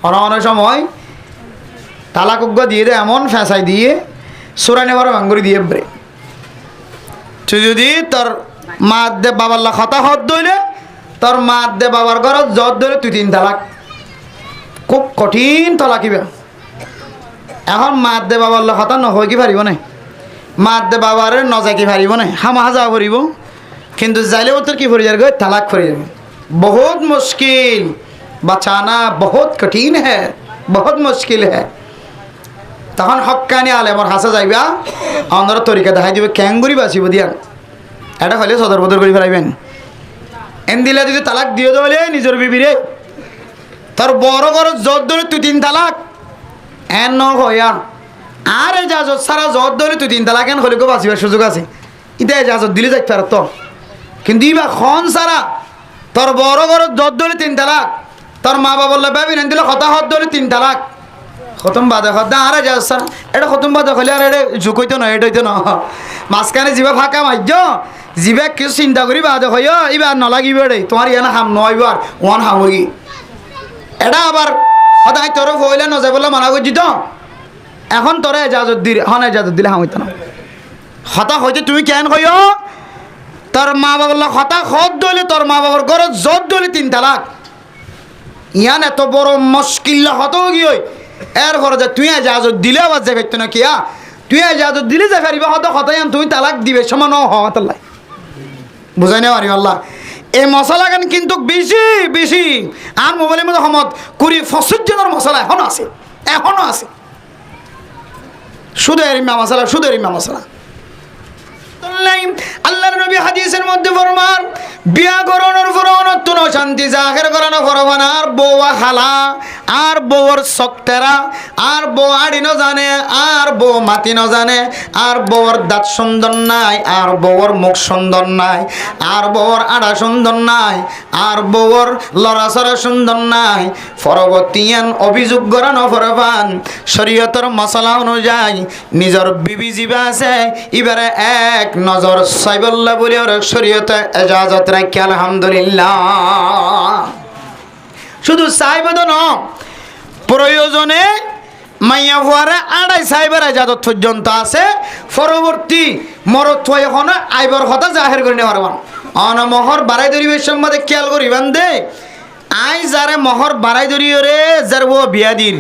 অনেক সময় তালাকুগ্গ দিয়ে দেয় এমন ফেঁসাই দিয়ে সুরা নেবার ভাঙ্গুরি দিয়ে ব্রে তুই যদি তোর মা দে বাবার কথা হত দইলে তোর মা দে বাবার ঘর জত ধরে তুই 3 তালাক খুব কঠিন তালাকিবে এখন মা দে বাবার কথা নহই কি পারিব না মা দে বাবার নজা কি পারিব না হামা যাওয়া পারিব কিন্তু যাইলে তোর কি পড়ে যাবে তালাক পড়ে যাবে बहुत मुश्किल बचाना बहुत कठिन है बहुत मुश्किल है तখন হক্কানি আলেমর হাসা যাইবা আমরা তরিকা দেখাই দিবে ক্যাঙ্গুরি বাসিব দিয়ান এটা হলে সদর বদর করে ফেলাইবেন এন দিলে যদি তালাক দিয়ে দেবলে নিজের বিবিরে তোর বড় বড় জোর ধরে তুই 3 তালাক এন ন হইয়া আর এজাজত সারা জোর ধরে তুই 3 তালাক এন হলে গো বাসিবার সুযোগ আছে ইটা এজাজত দিলে যাইতে পারত কিন্তু ইবা খন সারা তোর বড় বড় জোর ধরে 3 তালাক তোর মা বাবা বললে ভাবি না দিলে কথা হত ধরে 3 তালাক খতম বাদে কথা আর এজাজত সারা এটা খতম বাদে হলে আর এটা ঝুঁকইতো না এটা হইতো না মাঝখানে জিবা ফাঁকা মাইজ জিবা কিছু চিন্তা করি বাদে হয় এবার নলাগিবে রে তোমার ইয়ানা হাম নয়বার ওয়ান হামগি এটা আবার সদায় তোর হইলে নজা বলে মানা করছি তো এখন তোরা এজাজত দিলে হন এজাজত দিলে হাম হইতো না হতা হইতে তুমি কেন হইও তোর মা বাবার হতা হত দইলে তোর মা বাবার ঘর জত দইলে 3 তালাক ইয়ান এত বড় মুশকিল হতো গিয়ে এর ঘরে যে তুই এজাজত দিলে আবার যে ফেরত না কিয়া তুই এজাজত দিলে যে ফেরিবা হতো হতায়ান তুমি তালাক দিবে সমান হওয়াতাল্লাহ বুঝাই না পারি আল্লাহ এই মশলা গান কিন্তু বেশি বেশি আর মোবাইলের মধ্যে হমত 20-25 জনের মশলা এখনো আছে শুধু এরিমা মশলা শুধু এরিমা মশলা আল্লাহর নবী হাদিসের মধ্যে ফরমান বিয়া করানোর ফরমানত তুনো শান্তি জাহের করানো ফরমান আর বউয়া খালা আর বউর সক্তেরা আর বউ আড়ি ন জানে আর বউ মাতি ন জানে আর বউর দাঁত সুন্দর নাই আর বউর মুখ সুন্দর নাই আর বউর আড়া সুন্দর নাই আর বউর লড়াচড়া সুন্দর নাই পরবর্তীয়ান অভিযোগ করানো ফরমান শরীয়তের মশলা অনুযায়ী নিজের বিবি জিবা আছে এবারে এক নজর সাইবল্লা বলে ওর শরীয়তে এজাজত রাখি আলহামদুলিল্লাহ শুধু সাইবদ ন প্রয়োজনে মাইয়া হওয়ারে আড়াই সাইবার এজাজত পর্যন্ত আছে পরবর্তী মরত হয়ে এখন আইবার কথা জাহের করে নেওয়ার অন মহর বাড়াই ধরিবের সম্বন্ধে খেয়াল করিবেন দে আই যারে মহর বাড়াই ধরিও রে যার ও বিয়াদির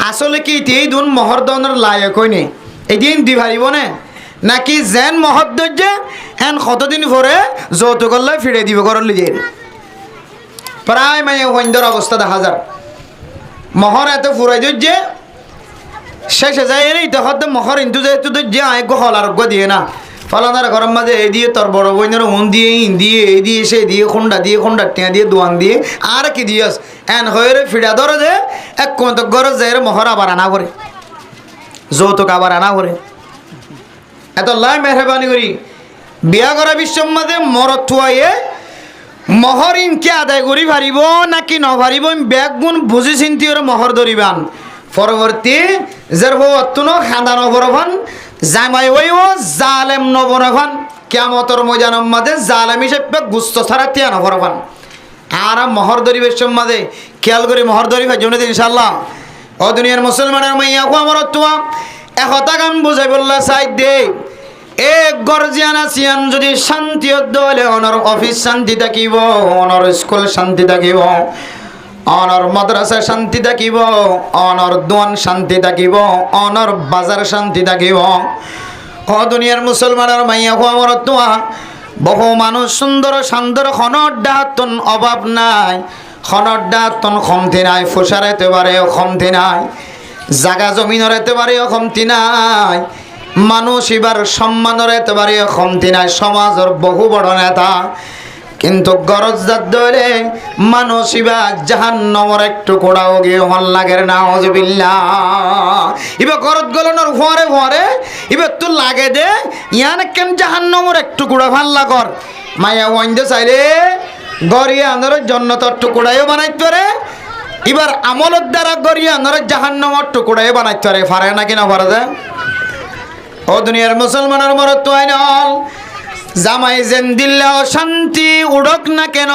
আসলে কি এই দুন মহর দনের লায়ক হইনি এদিন দি ভারিব না নাকি যেন মহদ্দর্যে হেন কতদিন পরে যৌতুকল্লাই ফিরে দিব করল লিজের প্রায় মাইয়া হইন্দর অবস্থা দেখা যার মহর এত ফুরাই দর্যে শেষে যায় এই তখন মহর ইন্তু যেহেতু যে আয় হল আরোগ্য দিয়ে না ফলানার ঘরের মাঝে এই দিয়ে তোর বড় বইনের উন দিয়ে ইন দিয়ে এই দিয়ে সে দিয়ে খুন্ডা টিয়া দিয়ে দোয়ান দিয়ে আর কি দিয়েস এন হয়ে ফিরা ধরে যে এক কোন ঘরে যায় মহর আবার আনা করে যৌতুক আবার আনা করে এত লাই মেহরবানি করি বিয়া করা বিশ্বের মাঝে মরত থুয়াইয়ে মহর ইনকে আদায় করি পারিব নাকি নভারিব ব্যাগ গুণ বুঝি চিন্তি ওর মহর ধরিবান পরবর্তী যার বতুন খান্দা নবরভান জামাই ওইও জালেম নবরভান কিয়ামতর ময়দানের মাঝে জালেম হিসেবে গুস্ত ছাড়া তিয়া নবরভান আর মহর ধরিবের মাঝে খেয়াল করি মহর ধরিবার জন্য ইনশাআল্লাহ ও দুনিয়ার মুসলমানের মাইয়া কো আমার তোয়া একতা গান বুঝাই বললা সাইড দে এক গর্জিয়ানা সিয়ান যদি শান্তি হলে অনর অফিস শান্তি থাকিব অনর স্কুল শান্তি থাকিব অনর মাদ্রাসা শান্তি থাকিব অনর দোয়ান শান্তি থাকিব অনর বাজার শান্তি থাকিব ও দুনিয়ার মুসলমানের মাইয়া হো আমার তোয়া বহু মানুষ সুন্দর শান্তর খনর ডাহাতন অভাব নাই খনর ডাহাতন কমতি নাই ফুসারাইতে পারে কমতি নাই জাগা জমিনের এতেবারে কমতি নাই মানুষ এবার সম্মানের এতেবারে কমতি নাই সমাজের বহু বড় নেতা কিন্তু গরজ ধরে মানুষ এবার জাহান্নামের একটু কোড়াও গিয়ে হল লাগের নাউজুবিল্লাহ এবার গরজ গলনের ভরে এবার তো লাগে দে ইয়ান কেন জাহান্নামের একটু কোড়া ভাল লাগর মায়া ওয়াইন্দে চাইলে গড়িয়ে আন্দর জন্নতর টুকুড়াইও বানাইতে পারে এবার আমলের দ্বারা গড়িয়া নরে জাহান্নামের টুকরাই বানাইতে পারে নাকি না পারে যায় ও দুনিয়ার মুসলমানের মরত আইনল জামাই যেন দিল্লা অশান্তি উড়ক না কেন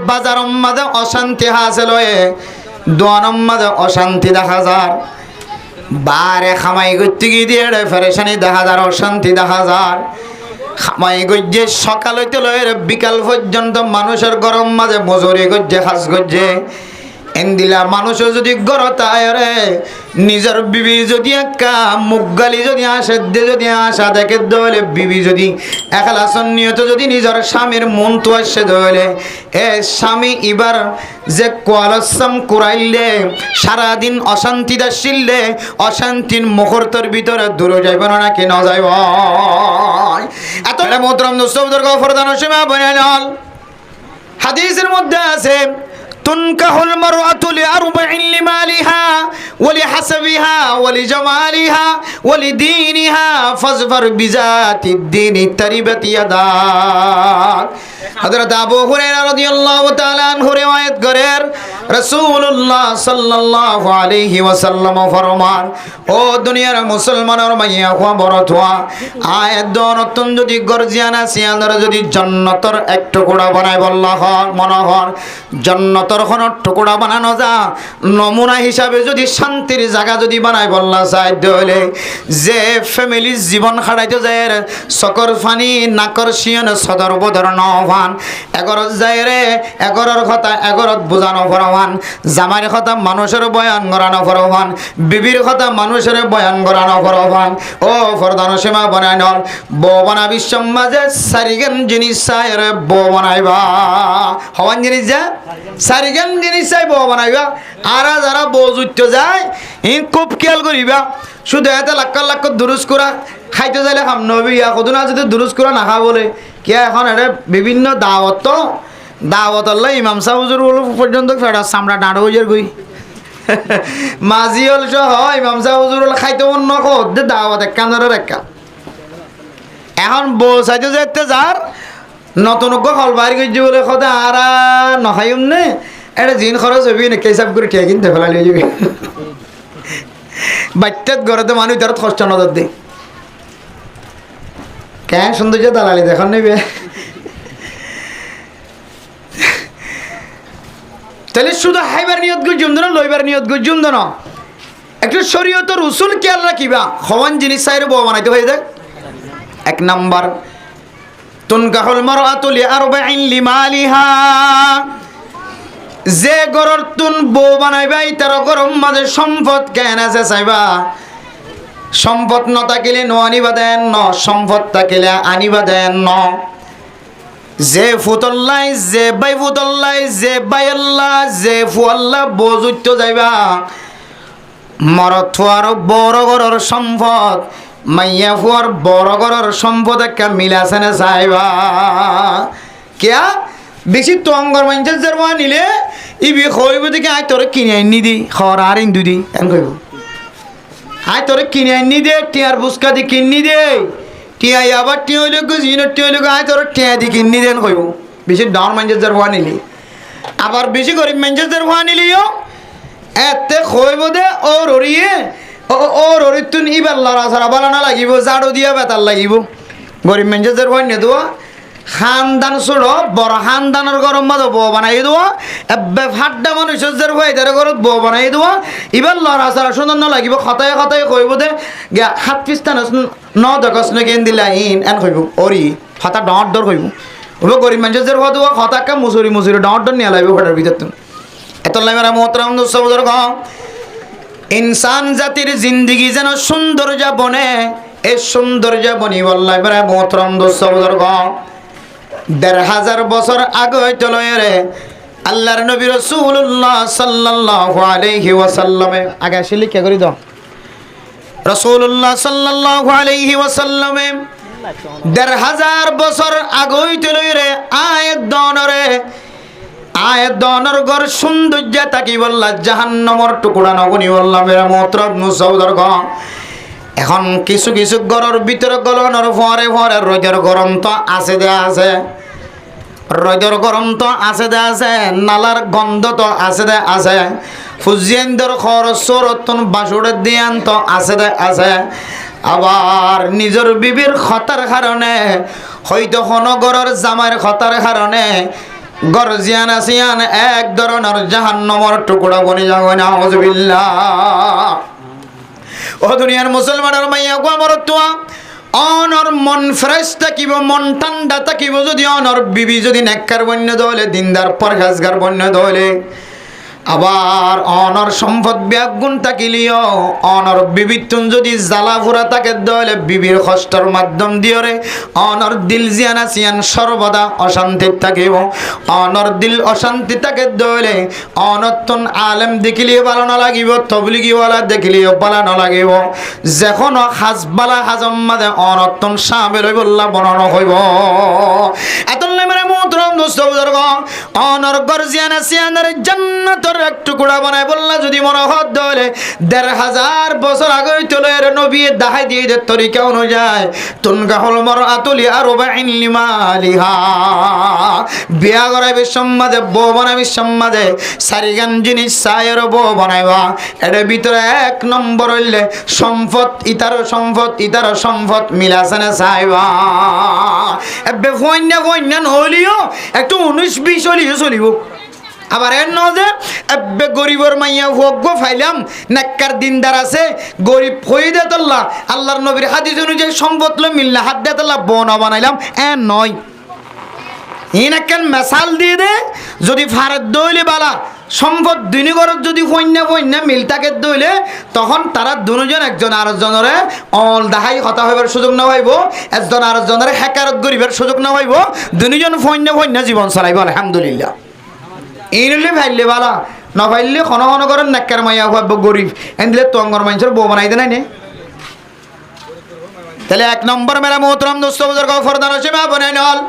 বাজার মাঝে অশান্তি হাসিল হয়ে দোয়ানোর মাঝে অশান্তি দেখা যায়, বারে খামাই করতে গিয়ে দিয়ে ফেরেশানি দেখা যায়, অশান্তি দেখা যায়। খামাই গজ্জে সকাল হইতে লয়ের বিকাল পর্যন্ত মানুষের গরম মাঝে মজুরি গজ্জে হাজ গজ্জে এন্দিলা মানুষও যদি গরতায় রে নিজের বিবি যদি একা মুখ গালি যদি আসে যদি আসা দেখে দলে বিবি যদি একলাসন নিয়ত যদি নিজের স্বামীর মন তো আসে দলে এ স্বামী এবার যে কোয়ালসাম কুরাইলে সারাদিন অশান্তি দাসিলে অশান্তির মুহূর্তের ভিতরে দূরে যাইব না নাকি না যাইব এত মোহতরম দোস্তদের গফরদান সীমা বনাল হাদিসের মধ্যে আছে تنكح المرأة لأربع: لمالها ولحسبها ولجمالها ولدينها فاظفر بذات الدين تربت يداك। হযরত আবু হুরায়রা রাদিয়াল্লাহু তাআলা আনহু রিওয়ায়াত করেন রাসূলুল্লাহ সাল্লাল্লাহু আলাইহি ওয়াসাল্লাম ফরমান, ও দুনিয়ার মুসলমানের মাইয়া হওয়া বড় তোয়া আয়াত দনতন যদি গর্জিয়ানা সিয়ানর যদি জান্নাতের এক টুকরা বানাই বল্লাহ মনোহর জান্নাতের কোন টুকরা বানানো যা নমুনা হিসাবে যদি শান্তির জায়গা যদি বানাই বল্লা সাহায্য হলে যে ফ্যামিলির জীবন খাড়াইতে যায় সকর ফানি নাকর শিয়ন সদর বদর নভান এগরত যায় রে এগরর কথা এগরত বোঝানো ফরমান জামাইর কথা মানুষের বয়ান করানো ফরমান বিবির কথা মানুষের বয়ান করানো ফরমান ও ফরদান সীমা বানাই নল বউ বানাবি সমাজে সারিগান জিনিস চাই রে বউ বানাইবা হওয়ান জিনিস যা সারিগান জিনিস চাই বউ বানাইবা আর যারা বউ জুটতে যায় খুব খেয়াল করিবা শুধু এতে লাখ লাখ দুরুস করা খাইতে যাইলে খাম নবী ইয়া কদুনা যদি দুরুস করা নাখা বলে কে এখন এটা বিভিন্ন দাওয়াত আল্লাহ ইমাম সাহেব হুজুর পর্যন্ত ফেরা চামড়া ডাঁড় হয়ে গই মাঝি হল সহ ইমাম সাহেব হুজুর খাইতে অন্য দে দাওয়াত এক কান্দারের একটা এখন বউ চাইতে যেতে যার নতুন হল বাইর করছি বলে সদা আর নখাইম নে এটা জিন খরচ হবি না কেসাব করে ঠিক কিনতে ফেলা লিয়ে যাবি বাচ্চাত ঘরেতে মানুষ তার কষ্ট নজর দে কেন সৌন্দর্য দালালি দেখান নেবে তাহলে শুধু হাইবার নিয়ত গুজুম না লইবার নিয়ত গুজুম না একটু শরীয়তের উসুল খেয়াল রাখিবা হওয়ান জিনিস চাইরে বউ বানাইতে হয়ে যায় এক নাম্বার তুনকাহুল মারআতু লিআরবাইন লিমালিহা যে গরর তুন বউ বানাইবাই তার গরম মাঝে সম্পদ কেন আছে চাইবা সম্পদ ন থাকিলে ন আনিবা দেন ন সম্পদ থাকিলে আনিবা দেন ন যে ফুতল্লাই যে বাই ফুতল্লাই যে বাই আল্লাহ যে ফুয়াল্লাহ বজুত্য যাইবা মরত আর বড় গরর সম্পদ মাইয়া ফুয়ার বড় গরর সম্পদ একটা মিলাছে না চাইবা কেয়া বেশি তো অঙ্গর মানুষের যে নিলে ইবি কইব দেখে আয় তোরে কিনে আনি দি খর আর ইন্দু দি এন কইব আয় তোরে কিনে আনি দে টিয়ার বুসকা দি কিনি দে টিয়া আবার টিয়া হইলে জিনের টিয়া হইলে আয় তোর টিয়া দি কিনি দেন কইব বেশি ডাউন মানুষের যে নিলি আবার বেশি গরিব মানুষের যে নিলিও এতে কইব দে ও রড়িয়ে ও রড়ি তুন ইবার লড়া সারা বালানা লাগিব জাড়ো দিয়া বেতার লাগিব গরিব মানুষের যে নিয়ে দেওয়া খানদান ছোড়ো বড় খানদানের গরম মাঝে বউ বানাই দেওয়া এবে ফাড্ডা মানুষের যে হয়ে তার ঘরত বউ বানাই দেওয়া এবার লড়া ছাড়া সুন্দর ন লাগিব খতায় খতায় কইব দে গিয়া হাত পিস্তান ন দকস নে কেন দিলা ইন এন কইব অরি হতা ডর ডর কইব ওবে গরিব মানুষের যে হওয়া হতাকা মুসুরি মুসুরি ডর ডর নিয়ে লাগবে ঘরের ভিতর তুমি এত মেরা মোহতরাম দোস্তর কম ইনসান জাতির জিন্দিগি যেন সুন্দর যাবনে এই সুন্দর যাবনি বললাই মেরা মোহতরাম দোস্তর কম ১,৫০০ বছর আগে চলে রে আল্লাহর নবী রাসূলুল্লাহ সাল্লাল্লাহু আলাইহি ওয়াসাল্লামে আগে আসলে কি করি দাও রাসূলুল্লাহ সাল্লাল্লাহু আলাইহি ওয়াসাল্লামে ১,৫০০ বছর আগে চলে রে আয়াত দনর ঘর সৌন্দর্য তাকি বললা জাহান্নামের টুকরা নগনি বললা মেরা মোহতরম মুসাউদার গ এখন কিছু কিছু ঘরের ভিতরে গলনের ফরে ফরে রোদের গরম তো আছে দে আছে রোদের গরম তো আছে দে আছে নালার গন্ধ তো আছে দে আছে ফুজিয়েন্দর খরচ সরতন বাসুরের দিয়ান তো আছে দে আছে আবার নিজের বিবির খতার কারণে হয়তো কোনো ঘরের জামাইয়ের খতার কারণে গরজিয়ান আসিয়ান এক ধরনের জাহান্নামের টুকরা বনে যাবে না, আউযুবিল্লাহ। ও দুনিয়ার মুসলমানের মাইয়া গো আমার তোয়া অনর মন ফ্রেশ থাকিব, মন ঠান্ডা থাকিব যদি অনর বিবি যদি নেককার বন্য দলে, দিনদার পরহেজগার বন্য দলে। আবার অনর সম্পদ ব্যাগুণ থাকিলিও অনর বিবিতুন যদি জ্বালা ফুরা থাকে দলে, বিবির কষ্টর মাধ্যম দিয়ে রে অনর দিল জিয়ানা সিয়ান সর্বদা অশান্তি থাকিব। অনর দিল অশান্তি থাকে দলে অনতন আলেম দেখিলিও ভালো না লাগিব, তবলিগিওয়ালা দেখিলিও ভালো না লাগিব। যখন হাজবালা হাজম মাঝে অনতন সামেল হইব বর্ণনা হইব। এতলে মানে মোহতরম দোস্ত বুজুর্গ, অনর গর্জিয়ানা সিয়ানের জান্নাত এক টুকরা বানায় বললা যদি মনে হত দলে ১৫০০ বছর আগে চলে নবী দাহাই দিয়ে যে তরিকা অনুযায়ী তুনকাহুল মারআতুলি আরবাইন লিমালিহা, বিয়া করাইবে সম্মাদে বউ বানাইবে সম্মাদে সারিগান জিনিস সায়ের বউ বানাইবা। এর ভিতরে এক নম্বর হইলে সম্পদ, ইতার সম্পদ ইতার সম্পদ মিলাসানে চাইবা। এবে ফইনা ফইনা নহলিও একটু ১৯-২০ হলিও চলিব। আবার এর নজে এবে গরিবর মাইয়া ভোগ্য ফাইলাম নেককার দিনদার আছে গরিব হই দে তোল্লা আল্লাহর নবীর হাদিস অনুযায়ী সম্পদ লো মিললা হাত দে তোল্লা বনা বানাইলাম এ নয়। ইনাকেন মেসাল দিয়ে দে যদি ফারাদ দইলে বালা সম্পদ দুনিগরত যদি ফইন্না মিলতাকে দইলে তখন তারা দুজন একজন আরেকজনের অল দাহাই হতা হইবার সুযোগ না হইব, একজন আরেকজনের হেকারত গরিবের সুযোগ না হইব, দুজন ফইন্না জীবন চালাইব। আলহামদুলিল্লাহ। এইনলে ফাইলে বালা না ফাইলে খন করেন নাক্কার মাইয়া হব গরিব এন দিলে তঙ্গর মানুষের বউ বানাই দে নাই নে। তাহলে এক নম্বর মেরা মোহতরম দোস্ত বুজুর্গ ফরদান সীমা বনাই নল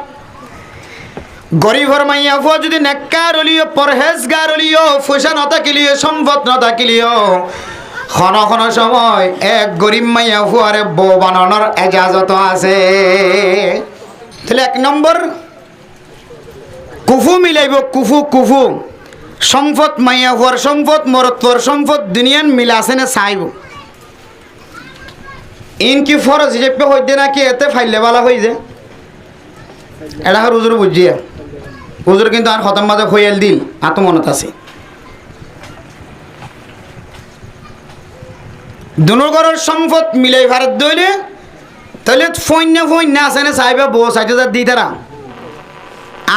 গরিবর মাইয়া হুয়া যদি নেককার হলিও পরহেজগার হলিও পয়সা না থাকিলিও সম্পদ না থাকিলিও খন সময় এক গরিব মাইয়া হুয়ারে বউ বানানোর এজাজত আছে। তাহলে এক নম্বর কুফু মিলাইব, কুফু সম্পদ মাইয়া হুয়ার সম্পদ মরত্বর সম্পদ দুনিয়ান মিলা আছে না চাইব। ইন কি ফরজ হিসেবে হইতে নাকি এতে ফাইলে বালা হই যে এটা হুজুর বুঝিয়া হুজুর কিন্তু আর খতম মাঝে হইয়াল দিল আত মনত আছে। দুনগরের সম্পদ মিলাই ভারত দইলে তাহলে ফইন্না আছে না চাইবা বউ ৬০,০০০ দিই তারা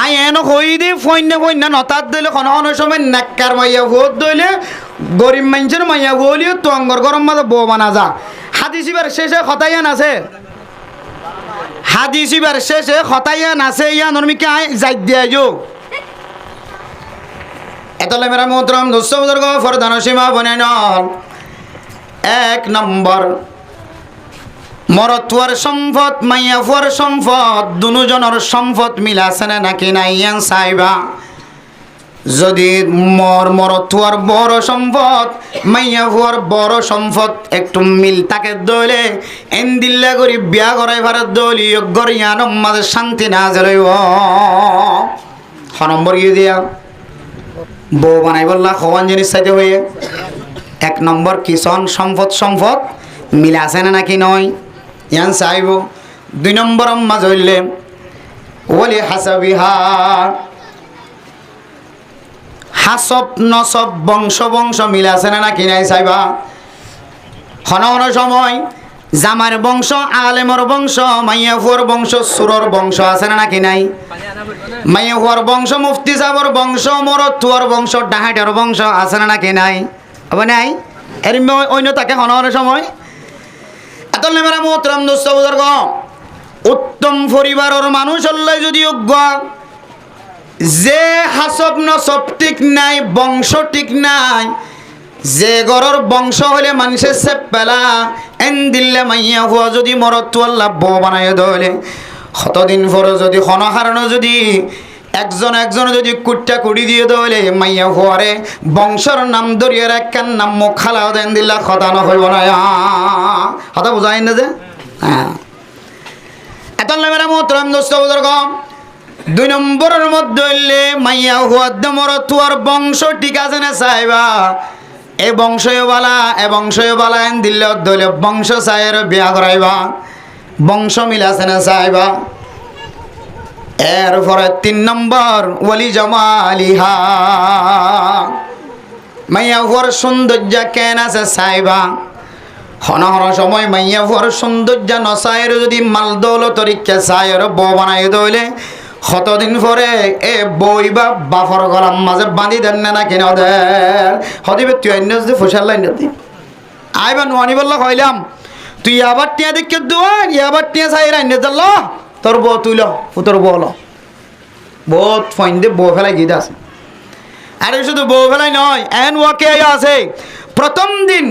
আই এন হই দি ফইন্না নতার দইলে খন সময় নাক্কার মাইয়া ভোট দইলে গরিব মানুষের মাইয়া ভুলিও তঙ্গর গরম মাঝে বউ বানা যা। হাদিসিবার শেষে খতাইয়ান আছে, হাদিসিবার শেষে খতাইয়ান আছে ইয়া নরমিকে আই যাই দিয়া যো। এতলে মেরা মোহতরম দোস্ত বুজুর্গ ফরদান সীমা বনে নল এক নম্বর মরত্বর সম্পদ মাইয়া ফুয়ার সম্পদ দুজনের সম্পদ মিলাছে না নাকি নাই ইয়ান চাইবা। যদি মরত্বর বড় সম্পদ মাইয়া ফুয়ার বড় সম্পদ একটু মিল তাকে দইলে এন দিল্লা করি বিয়া করাই ভারত দলি গরিয়ান মাঝে শান্তি না জ্বলাইব। ছ নম্বর গিয়ে দিয়া বউ বানাই বললা খবান জিনিস চাইতে হয়ে এক নম্বর কিষণ সম্পদ মিলা আছে না নাকি নয় ইয়ান চাইব। ২ নম্বর মাঝ হইলে ওলি হাসাবিহা হাসব নসব বংশ মিলা আছে না নাকি নাই চাইবা। হন সময় জামার বংশ আলেমর বংশ মাইয়া ফুয়ার বংশ সুরর বংশ আছে না নাকি নাই। মাইয়া ফুয়ার বংশ মুফতি সাহর বংশ মরতুয়ার বংশ ডাহাইটার বংশ আছে না নাকি নাই। হবে নাই এর অন্য তাকে হন সময় এতলে মেরা মোহতরম দোস্ত বুজুর্গ উত্তম পরিবারের মানুষ হলে যদি যোগ্য যে হাসব নসব ঠিক নাই বংশ ঠিক নাই, যে গরর বংশ হলে মানুষের সেপ পেলা এন দিল্লে মাইয়া হুয়া যদি মরত্তু আল্লাহ বউ বানাই দলে কতদিন পরে যদি খনহারণ যদি একজন যদি কুট্টা কুড়ি দিয়ে দলে মাইয়া হুয়ারে বংশর নাম ধরিয়ে একখান নাম মুখ খালাও দেন দিল্লা খতানো হইব না কথা বুঝাই না যে হ্যাঁ। এত মেরা মোহতরম দোস্ত বুজুর্গ ২ নম্বরের মধ্যে হইলে মাইয়া হুয়ার মরতুয়ার বংশ ঠিক আছে না চাইবা। এ বংশয় বালা এন দিল্লে দলে বংশ চাইয়ের বিয়া করাইবা, বংশ মিলাছে না চাইবা। এরপরে 3 নম্বর ওয়ালি জামালিহা, মাইয়া হওয়ার সৌন্দর্য কেন আছে সাইবা। হন সময় মাইয়া হওয়ার সৌন্দর্য নসায়ের যদি মাল দৌলত রিক্ষা সায়ের বউ বানাই দইলে কতদিন পরে এ বই বা বাফর গলাম মাঝে বাঁধি দেন না কিনা দেন হদিবে তুই অন্য যদি ফসল লাইন দিই আইবা নোয়ানি বললো কইলাম তুই আবার টিয়া দেখে দুয়ার আবার টিয়া সাইর আইনে দিল তোর বউ তুইল তোর বউ হলো বহুত ফাইন দিয়ে বউ ফেলাই গিয়ে আছে। আরে শুধু বউ ফেলাই নয়, এন ওয়াকে আছে প্রথম দিন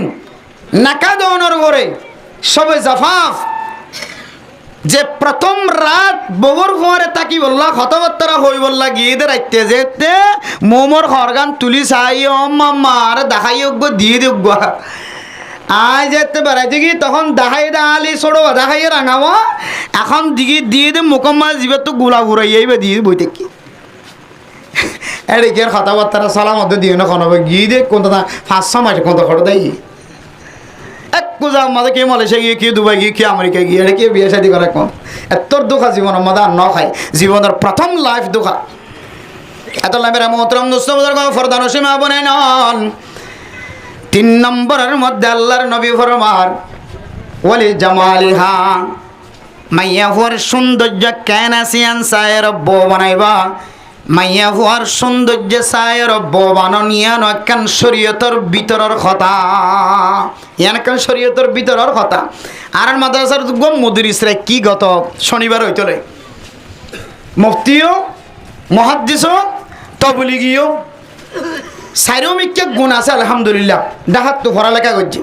নাকা দৌনের ঘরে সবে জাফাফ যে প্রথম রাত বউর ঘরে তাকি বললা কথাবার্তা হই বললা গিয়ে রাখতে যেতে মোমর হরগান তুলি চাই ও মামার দেখাই যোগ্য দিয়ে যোগ্য আজ যেতে বেড়াইতে কি তখন দেখাই ডালি ছোড়ো দেখাই রাঙাবো এখন দিকে দিয়ে দে মোকাম্মা জীবের তো গোলা ঘুরাই আইবে দিয়ে বইতে কি এর কথাবার্তা চলা মধ্যে দিয়ে না হবে গিয়ে দে কোনটা 500 মাসে কোনটা খড় দেয় এক পূজা আমাদের কে মালয়েশিয়া গিয়ে কে দুবাই গিয়ে কে আমেরিকা গিয়ে এটা কে বিয়ে শাদী করে কোন এতর দুঃখা জীবনের মধ্যে আর ন খায় জীবনের প্রথম লাইফ দুঃখা এত লাইফের মোহতরম দোস্ত ফরদান সীমা বনে নন। 3 নম্বরের মধ্যে আল্লাহর নবী ফরমার ওয়ালি জামালিহা, মাইয়া হওয়ার সৌন্দর্য কেন আসিয়ান সায়ের বউ বানাইবা। মাইয়া হওয়ার সৌন্দর্য সায়ের বউ বানান ইয়ান একখান শরীয়তর ভিতরের কথা, ইয়ান একখান শরীয়তর ভিতরের কথা। আর মাদ্রাসার গম মুদরিসরা কি গত শনিবার হইতলে মুফতিও মুহাদ্দিসও তবলিগিও সাইরমিককে গুণ আছে আলহামদুলিল্লাহ ডাহাত তো পড়ালেখা করছি।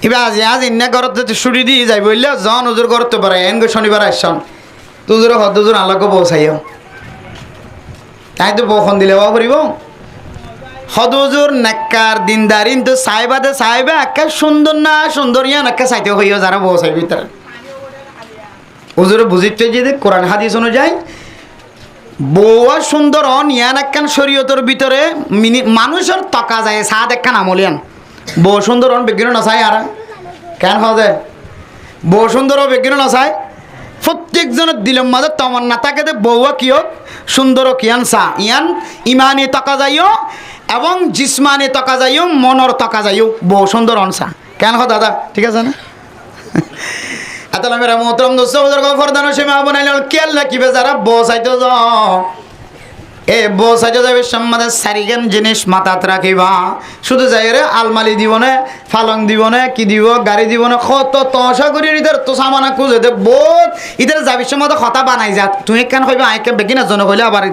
এবার আজ ইন্না ঘরত ছুটি দিয়ে যাই বললে জন হুজুর করতে পারে এন শনিবার আসছন তুজুর হদুজুর আল্লাহকে বসাইও তাই তো বখন দিলে বা করিব হদুজুর নাক্কার দিনদারিন তো সাহেবাদে সাহেবে একা সুন্দর না সুন্দর ইয়ান একা চাইতে হইও যারা বসাই ভিতরে হুজুরে বুঝিতে যে কোরআন হাদিস অনুযায়ী বউয়া সুন্দর অন ইয়ান একখান শরীয়তের ভিতরে মানুষের তকা যায় সাদ একখান আমলিয়ান বউ সুন্দর অন বিজ্ঞান না চাই আর কেন হবে বউ সুন্দর বিজ্ঞান না চাই প্রত্যেকজনের দিলের মাঝে তোমার না থাকে যে বউয়া কিয় সুন্দর কিয়ান চা ইয়ান ইমানি তকা যাইও এবং জিসমানি তকা যাইও মনর তকা যাইও বউ সুন্দর অন চা কেন হ দাদা ঠিক আছে না এতলা মেরা মোহতরম দোস্ত ফরদান সীমা বনাইল কেল রাখিবে যারা বসাইতে যাও এ বসাইতে যাবে সম্মানের সারিগান জিনিস মাথাত রাখিবা শুধু যাই রে আলমালি দিব না ফালং দিব না কি দিব গাড়ি দিব না কত তসা করি ইধার তো সামানা খুঁজে দে বহুত ইধার যাবি সময় কথা বানাই যা তুই কেন কইবা আই কেন বেকিন এজন কইলে আবার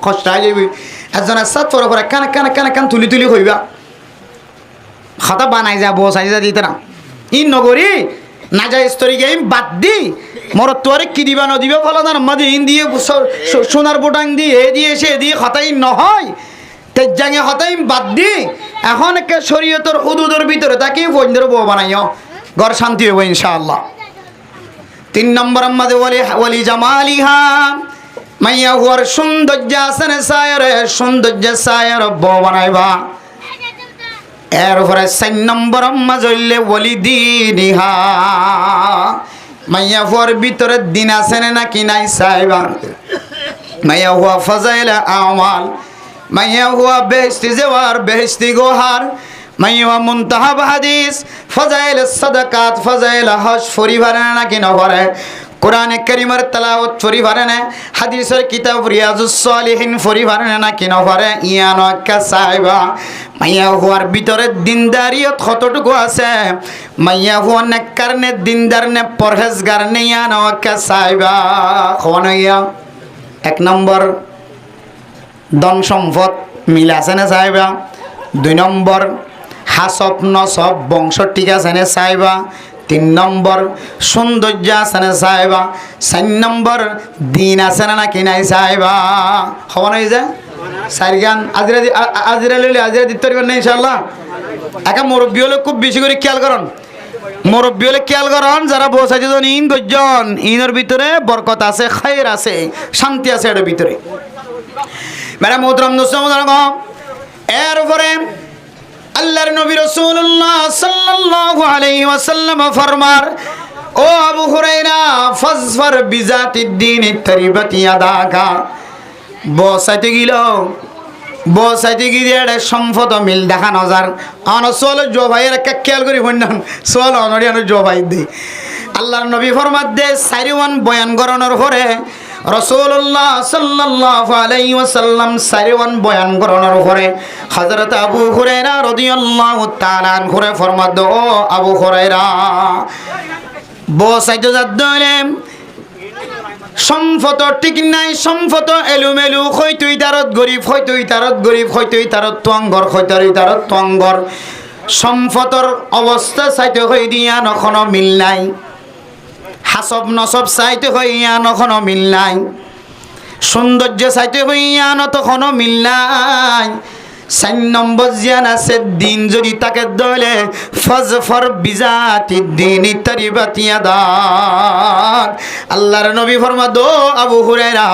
কষ্ট হয়ে যাবি এজন সাত পরে পরে কান কান কান কান তুলি তুলি কইবা কথা বানাই যা বসাই যা দিতে না ই নগরী না যায় স্তরি গেম বাদ দি মর তোরে কি দিবা ন দিবা ফলাদার মাঝে ইন দিয়ে সোনার বোটাং দিয়ে এ দিয়ে সে দিয়ে হতাই নহয় তেজাঙে হতাই বাদ দি এখন একটা শরীয়তের হুদুদের ভিতরে তাকে বন্ধের বউ বানাইও ঘর শান্তি হইব ইনশাআল্লাহ। 3 নম্বর মাঝে ওয়ালি জামালিহা, মাইয়া হওয়ার সৌন্দর্য আছে না সায়রে সৌন্দর্য সায়র বউ বানাইবা। এরপরে 4 নম্বর মাঝে ওয়ালি দিনিহা, মাইয়া হওয়ার ভিতরে দিন আছে নাকি নাই সাইবা। মাইয়া হওয়া ফাজাইল আমাল, মাইয়া হওয়া বেহেশতি জওয়ার বেহেশতি গোহার, মাইয়া হওয়া মুনতাহাব হাদিস ফাজাইল সাদাকাত ফাজাইল হজ পরিবারে নাকি নভরে, কোরআনে কারীমের তেলাওয়াত পরিবারে না, হাদিসের কিতাব রিয়াজুস সালিহিন পরিবারে নাকি নভরে ইয়ানো একটা সাইবা। মাইয়া হওয়ার ভিতরে দিনদারিয়ত কতটুকু আছে, মাইয়া হওয়ার নেককার নে দিনদার নে পরহেজগার নে ইয়ানো একটা সাইবা। কোন ইয়া 1 নম্বর ধন সম্পদ মিল আছে না সাইবা। 2 নম্বর হাসব নসব বংশ ঠিক আছে না সাইবা। 3 নম্বর সৌন্দর্য আছে না সাইবা। 4 নম্বর দিন আছে না নাকি নাই সাইবা। হওয়া নাই যে সাইগান আজিরা লইলে আজিরা দিতে পারবেন না ইনশাআল্লাহ। একা মুরব্বী হলে খুব বেশি করে খেয়াল করুন, মুরব্বী হলে খেয়াল করুন যারা বসাইছে জন ইন গজন ইনের ভিতরে বরকত আছে খায়ের আছে শান্তি আছে এর ভিতরে। মেরা মোহতরম দোস্ত এর উপরে আল্লাহর নবী রাসূলুল্লাহ সাল্লাল্লাহু আলাইহি ওয়াসাল্লাম ফরমার ও আবু হুরায়রা ফাজফার বিজাতিদ দ্বীন তারিবাত ইয়াদাকা বসাইতে গিয়ে সম্পদ মিল দেখা নজার অনসল জবাইয়ের একটা খেয়াল করি বন্যান সোয়াল অনরিয়ানো জবাই দে আল্লাহর নবী ফরমাত দে সারিওয়ান বয়ান করানোর পরে রাসূলুল্লাহ সাল্লাল্লাহু আলাইহি ওয়াসাল্লাম সারিওয়ান বয়ান করানোর পরে হযরত আবু হুরায়রা রাদিয়াল্লাহু তাআলা আনহু ফরমাত দে ও আবু হুরায়রা বসাইতে যাদ্দলে সম্পদ ঠিক নাই, সম্পদ এলুমেলু হয়তোই তারত গরিব হয়তোই তারত গরিব হয়তোই তারত তোয়াঙ্গর হয়তোই তারত তোয়াঙ্গর সম্পদর অবস্থা চাইতে হই দিয়া নখনো মিল নাই, হাসব নসব চাইতে হইয়া নখনো মিল নাই, সৌন্দর্য চাইতে হইয়া নতখনো মিল নাই। 4 নম্বর জিয়ান আছে দিন যদি তাকে দলে ফজফর বিজাতি দিন তারিবাত ইয়াদাক আল্লাহর নবী ফরমাদ আবু হুরায়রা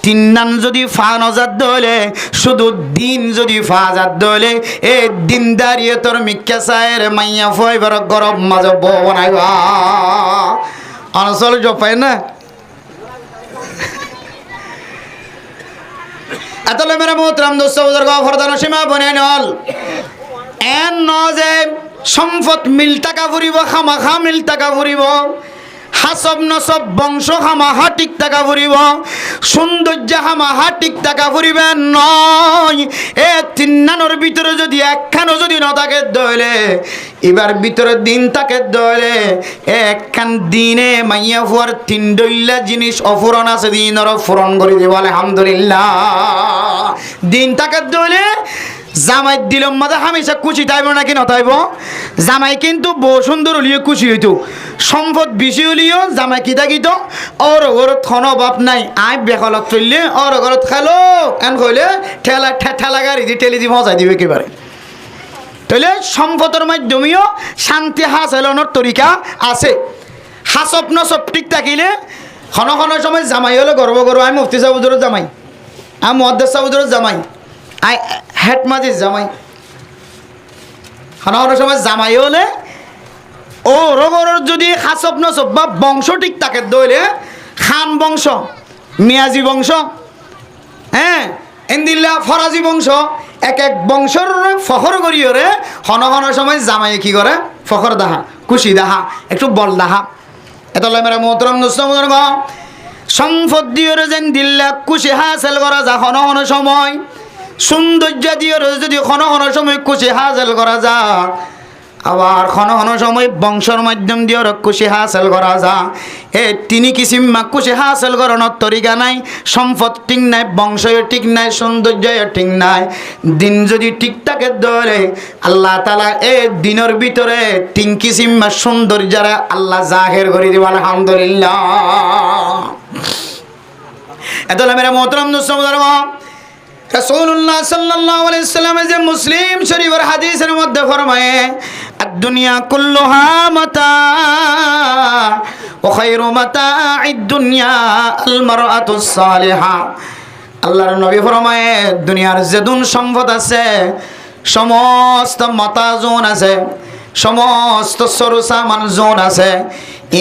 3 নাম যদি ফা নজাত দলে শুধু দিন যদি ফাজাত দলে এ দিনদারিয়ে তোর মিক্কা সায়ের মাইয়া ফয়বার গরব মাঝ বনাইবা অনসল জপায় না এতলে মেরা মোহতরাম দোস্ত বুজুর্গ ফরদান সীমা বনে নল এন ন যে সম্পদ মিল টাকা ফুরিব খামাখা মিল টাকা ফুরিব হাসব নসব বংশ খামাহা টিক টাকা ফুরিব সৌন্দর্য খামাহা টিক টাকা ফুরিবেন নয় এ 3 নানোর ভিতরে যদি একখানো যদি নতাকে দইলে এবার ভিতরে দিন তাকে দইলে একখান দিনে মাইয়া ফুয়ার 3 দইলা জিনিস অফুরন আছে দিনর ফুরন করে দিব আলহামদুলিল্লাহ দিন তাকে দইলে জামাই দিলম মাঝে হামেশা খুশি তাইব নাকি নতাইব জামাই কিন্তু বহু সুন্দর হলিও খুশি হইতো সম্পদ বেশি হলিও জামাই কিতা গীত ওর ঘরত খন বাপ নাই আই বেকলত চললে ওর ঘরত খালো এন কইলে ঠেলা গাড়ি দিয়ে ঠেলি দিয়ে মজাই দিবে একেবারে তাহলে সম্পদের মাধ্যমেও শান্তি হাসিলনের তরিকা আছে হাসব নসব ঠিক থাকিলে খন সময় জামাই হলে গর্ব করো আমি মুফতি সাহুদুর জামাই আমি মুহাদ্দিস সাহুদুর জামাই আই হেড মাঝে জামাই খানা সময় জামাই হলে ও রগরের যদি হাসব নসব বা বংশ ঠিক থাকে দইলে খান বংশ মিয়াজি বংশ হ্যাঁ এন্দিল্লা ফরাজি বংশ এক এক বংশর ফখর করিয়রে হন সময় জামাই কি করে ফখর দাহা খুশি দাহা একটু বল দাহা এত মেরা মোহতরম দোস্ত বুজুর্গ সম্পদ দিয়ে যেন দিল্লা খুশি হাসিল করা যা হন সময় সৌন্দর্য দিয়ে যদি খন সময় খুশি হাসিল করা যা আবার খন সময় বংশর মাধ্যম দিয়ে খুশি হাসিল করা যা এ 3 কিসিম খুশি হাসিল করানোর তরিকা নাই সম্পদ ঠিক নাই বংশ ঠিক নাই সৌন্দর্য ঠিক নাই দিন যদি ঠিক থাকে ধরে আল্লাহ তাআলা এ দিনের ভিতরে 3 কিসিম সৌন্দর্যরা আল্লাহ জাহির করে দিব আলহামদুলিল্লাহ এত মেরা মোহতরম দোস্ত বুজুর্গ রাসূলুল্লাহ সাল্লাল্লাহু আলাইহি ওয়াসাল্লাম যে মুসলিম শরীফের হাদিসের মধ্যে ফরমায়ে আদ-দুনিয়া কুল্লুহা মাতা ওয়া খায়রু মাতা'id দুনিয়া আল-মারআতুস সালিহা আল্লাহর নবী ফরমায়ে দুনিয়ার যে দুন সম্পদ আছে সমস্ত মাতাজুন আছে সমস্ত সরসামান জোন আছে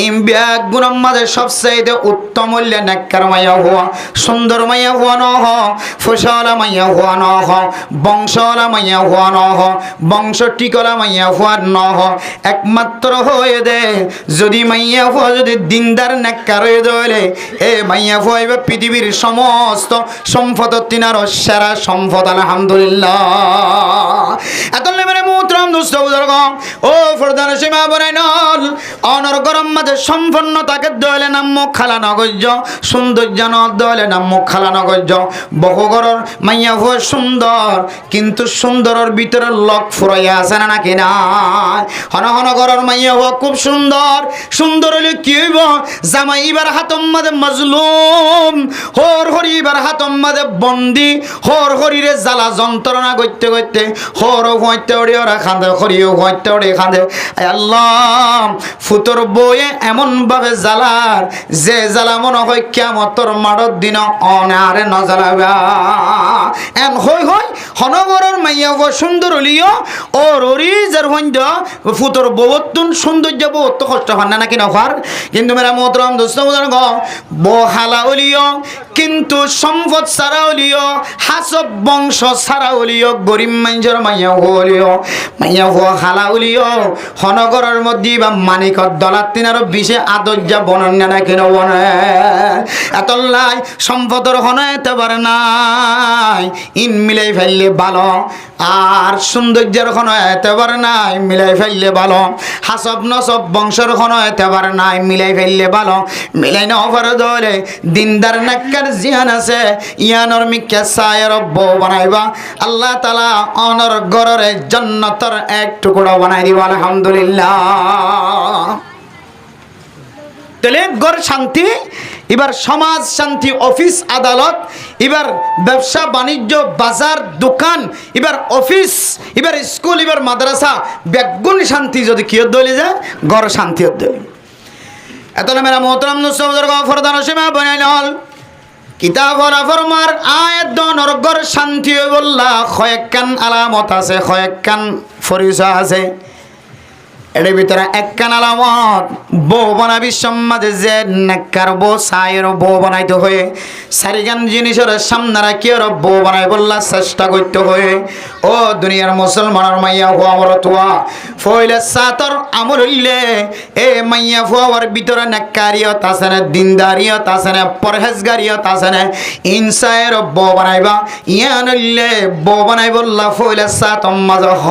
ইম ব্যাগ গুণের মাঝে সবচেয়ে উত্তম মূল্য নেককার মাইয়া হওয়া সুন্দর মাইয়া হওয়া ন হ ফসলা মাইয়া হওয়া ন হ বংশলা মাইয়া হওয়া ন হ বংশ টিকলা মাইয়া হওয়া ন হ একমাত্র হয়ে দে যদি মাইয়া হওয়া যদি দিনদার নেককার হয়ে দলে এ মাইয়া হওয়া এবার পৃথিবীর সমস্ত সম্পদ তিনার সেরা সম্পদ আলহামদুলিল্লাহ এত মেরে মোহতরম দোস্ত বুজুর্গ ও ফরদান সীমা বনাই নল অনর গরম মাঝে সম্পন্ন তাকে দলে নাম মুখ খালা নগর্য সৌন্দর্য ন দলে নাম মুখ খালা নগর্য বহু ঘরের মাইয়া হওয়া সুন্দর কিন্তু সুন্দরের ভিতরে লক ফুরাইয়া আছে না নাকি না হন ঘরের মাইয়া হওয়া খুব সুন্দর সুন্দর হলে কি হইব জামাই এবার হাতম মাঝে মাজলুম হর হরিবার হাতম মাঝে বন্দি হর হরিরে জ্বালা যন্ত্রণা করতে করতে হর হইতে ওরে ওরা খাঁদে হরিও হইতে ওরে খাঁদে আল্লাহ ফুতর বয়ে এমন ভাবে জ্বালার যে জ্বালা মনে হয় কিয়ামতের মাঠের দিন অনারে ন জ্বালাবা এন হই হনগরের মাইয়া হওয়া সুন্দর হলিও ও ররি যার হইন্দ ফুতর বহুতুন সৌন্দর্য বহুত কষ্ট হয় না নাকি নখার কিন্তু মেরা মোহতরম দোস্ত গ বহালা হলিও কিন্তু সম্পদ সারা হলিও হাসব বংশ সারা হলিও গরিব মানুষের মাইয়া হলিও মাইয়া হওয়া হালা হলিও হনগরের মধ্যে বা মানিকর দলার তিনারও বিশে আদর্যা বনন্যা নাকি নবনে এতলাই সম্পদর হন এতে পারে নাই ইন মিলাই ফেললে ভালো আর সৌন্দর্যের কোনো এতে পারে নাই মিলাই ফেললে ভালো হাসব নসব বংশের কোনো এতে পারে নাই মিলাই ফেললে ভালো মিলাই না পারে ধরে দিনদার নাক্কার জিয়ান আছে ইয়ানর মিক্কা সায়ের বউ বানাইবা আল্লাহ তাআলা অনর গররে জান্নাতের এক টুকরা বানাই দিবা আলহামদুলিল্লাহ তাহলে ঘর শান্তি এবার সমাজ শান্তি অফিস আদালত এবার ব্যবসা বাণিজ্য বাজার দোকান এবার অফিস এবার স্কুল এবার মাদ্রাসা বেগুন শান্তি যদি কি দলে যায় ঘর শান্তি দলে এতলে মেরা মোহতরম নুসবদর গফরদান সীমা বনাইল কিতাব ওরা ফরমার আয়াত দনর ঘর শান্তি বললা কয়েকখান আলামত আছে কয়েকখান পরিচয় আছে এর ভিতরে একখান আলামত বউ বানাবি সমাজে যে নেককার বউ সায়ের বউ বানাইতে হয়ে সারিগান জিনিসের সামনে রাখি আর বউ বানাই বললা চেষ্টা করতে হয়ে ও দুনিয়ার মুসলমানের মাইয়া হুয়া আমার তোয়া ফইলে সাতর আমল হইলে এ মাইয়া হুয়ার ভিতরে নেককারিয়ত আছে না দিনদারিয়ত আছে না পরহেজগারিয়ত আছে না ইনসায়ের বউ বানাইবা ইয়ান হইলে বউ বানাই বললা ফইলে সাত মাঝ হ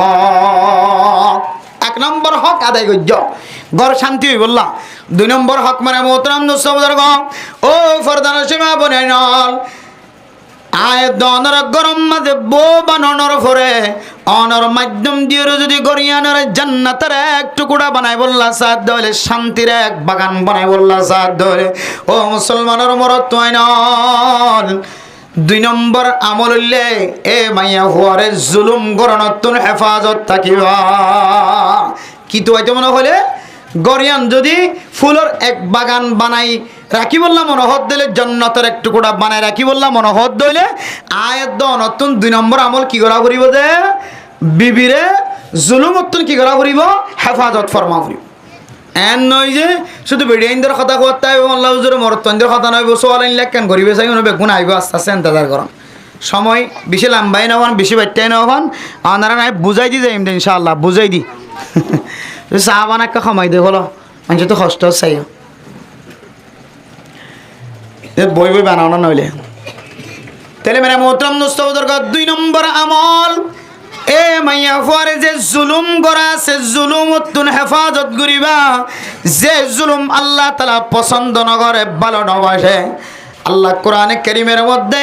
এক নম্বর হক আদায় করছ ঘর শান্তি হই বললা দুই নম্বর হক মানে মোহতরম দোস্তবদর গ ও ফরদান সীমা বনে নল আয় দনর গরম মাঝে বউ বানানোর পরে অনর মাধ্যম দিয়ে যদি গরিয়ানোর জান্নাতের এক টুকুরা বানাই বললা সাদ দলে শান্তির এক বাগান বানাই বললা সাদ দলে ও মুসলমানের মরত নল দুই নম্বর আমল হইলে এ মাইয়া হুয়ারে জুলুম গরণতুন হেফাজত থাকিবা কি তো হইতে মনে হলে গরিয়ান যদি ফুলের এক বাগান বানাই রাখি বললাম মনোহত দিলে জান্নাতের এক টুকুরা বানাই রাখি বললাম মনোহত দইলে আয়াত দ নতুন দুই নম্বর আমল কি করা করিব যে বিবিরে জুলুম অতুন কি করা করিব হেফাজত ফরমা করিব এন নয় যে শুধু বেডিয়াইনদের কথা করতে হবে আল্লাহ হুজুর মরতনদের কথা নয় সোয়ালাইন লেখান করিবে চাই কোনো বেগুন আইব আস্তে আস্তে ইন্তজার করুন সময় বেশি লম্বাই নবান বেশি বাড়তেই নবান আপনারা নাই বুঝাই দি যাই ইনশাআল্লাহ বুঝাই দি চা বানাক্কা সময় দে হলো মানুষ তো কষ্ট চাই বই বই বানাও না নইলে তাহলে মেরা মোহতরম দোস্তবদর দুই নম্বর আমল এ মাইয়া ফুয়ারে যে জুলুম করা আছে জুলুম উত্তুন হেফাজত করিবা যে জুলুম আল্লাহ তাআলা পছন্দ নকরে ভালো নবাসে আল্লাহ কোরআনে কারীমের মধ্যে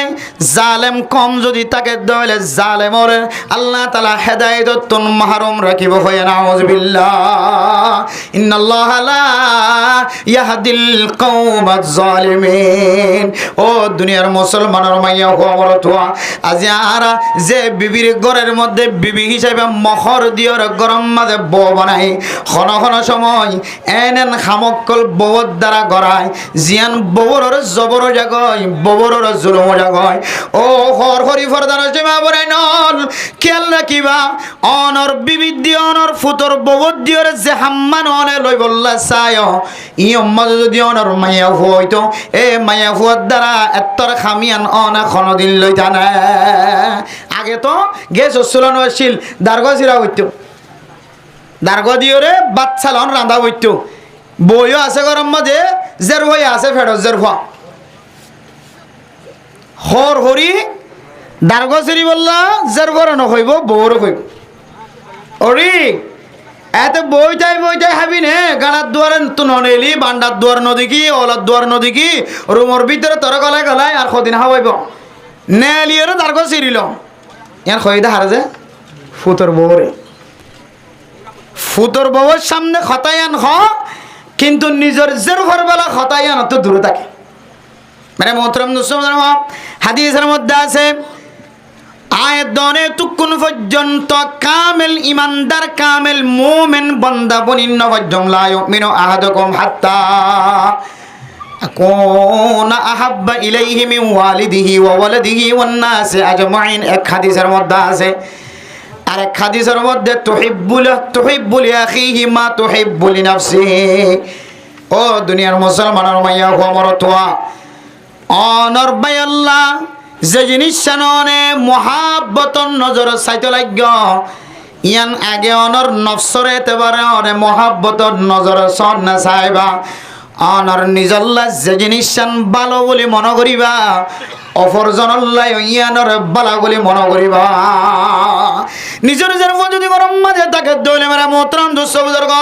জালেম কম যদি তাকে দলে জালেমর আল্লাহ তাআলা হেদায়েততুন মাহরুম রাখিব হয় নাউযুবিল্লাহ ইন্নাল্লাহা লা ইয়াহদিল কওমাজ জালিমিন ও দুনিয়ার মুসলমানের মাইয়া হওয়ার তোয়া আজারা যে বিবির ঘরের মধ্যে বিবি হিসেবে মহর দিয়র গরম মাঝে বউ বানাই খন খন সময় এনেন খামকল বউর দ্বারা গড়ায় জিয়ান বউর জবর জাগয় বউর জুলুম জাগয় ও হর হরি ফরদান সীমা বনাই নল খেয়াল রাখিবা অনর বিবি দিয়ে অনর ফুতর বউর দিয়র যে হাম্মান অনে লই বললা চায় ই অম্মাদ যদি অনর মাইয়া হইতো এ মাইয়া হুয়ার দ্বারা এত্তর খামিয়ান অনা খনদিন লই জানে আগে তো গ্যাস চুলানো আসছিল দার্গ চিরা হইতো দার্গ দিয়রে বাচ্চা লন রান্ধা হইতো বইও আছে গরম মাঝে জের হয়ে আছে ফেরত জের হওয়া হর হরি দার্গ চিরি বললা জের ঘর নহইব বউর হইব অরি এত বইটাই হাবি নে গাড়ার দুয়ারে তো ননেলি বান্ডার দুয়ার নদী কি ওলার দুয়ার নদী কি রুমর ভিতরে তোর গলায় গলায় আর কদিন হাওয়াইব নেলিয়রে দার্গ চিরিল ইয়ার খইদা হারে যে ফুতর বউর সামনে খতায়ান হ কিন্তু নিজের জের ঘরবেলা খতায়ান তো দূরে থাকে মানে মোহতরম নুসরাত হাদিসের মধ্যে আছে আয়াত দনে তুকুন পর্যন্ত কামেল ইমানদার কামেল মুমিন বান্দা বনিন পর্যন্ত লা ইউমিনু আহাদুকুম হাত্তা কোন আহাব্বা ইলাইহি মিন ওয়ালিদিহি ওয়া ওয়ালাদিহি ওয়ান নাসি আজমাইন, এক হাদিসের মধ্যে আছে। আর এক হাদিসের মধ্যে তুহিব্বু লিআখিহি মা তুহিব্বু লিনাফসিহি। ও দুনিয়ার মুসলমানের মাইয়া হো মরতোয়া, অনর বাই আল্লাহ যে জিনিস সাননে মহাব্বতন নজর চাইতে লাগ, ইয়ান আগে অনর নফসরে এতেবারে অনে মহাব্বতর নজর সন না চাইবা। অনর নিজল্লা যে জিনিস ভালো বলে মনে করিবা, অপরজনল্লাই ইয়ানর বালা বলে মনে করিবা। নিজের জেরফ যদি গরম মাঝে তাকে দইলে মেরা মোহতরম দোস্ত বুজুর্গ,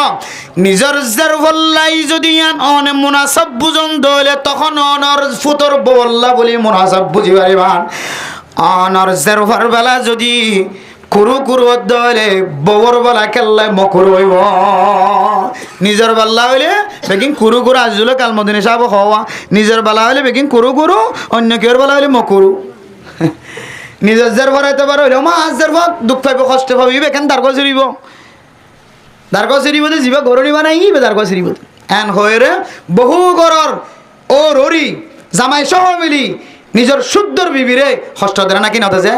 নিজের জেরফল্লাই যদি ইয়ান অনে মুনাসাব বুঝন দইলে তখন অনর ফুতর বল্লা বলে মুনাসাব বুঝি পারিবান। অনর জেরফার বেলা যদি কুরু কুরু দইলে ববর বেলা কেল্লাই মকুর হইব। নিজের বেলা হইলে বেকিং কুরু কুরু আজুলে কালমদিনে সাব হওয়া, নিজের বেলা হইলে বেকিং কুরু কুরু, অন্য কেউর বেলা হইলে মকুরু। নিজের জের ভরাইতে পারো হইলে মা আজের ভর দুঃখ পাইব কষ্ট পাবি বেকেন দার্গ চিরিব, দার্গ চিরিবতে যিবা গরনি বানাই দার্গ চিরিব। এন হয়ে রে বহু গরর ও ররি জামাই সহ মিলি নিজের শুদ্ধর বিবিরে হস্ত দেয় নাকি নতেছে।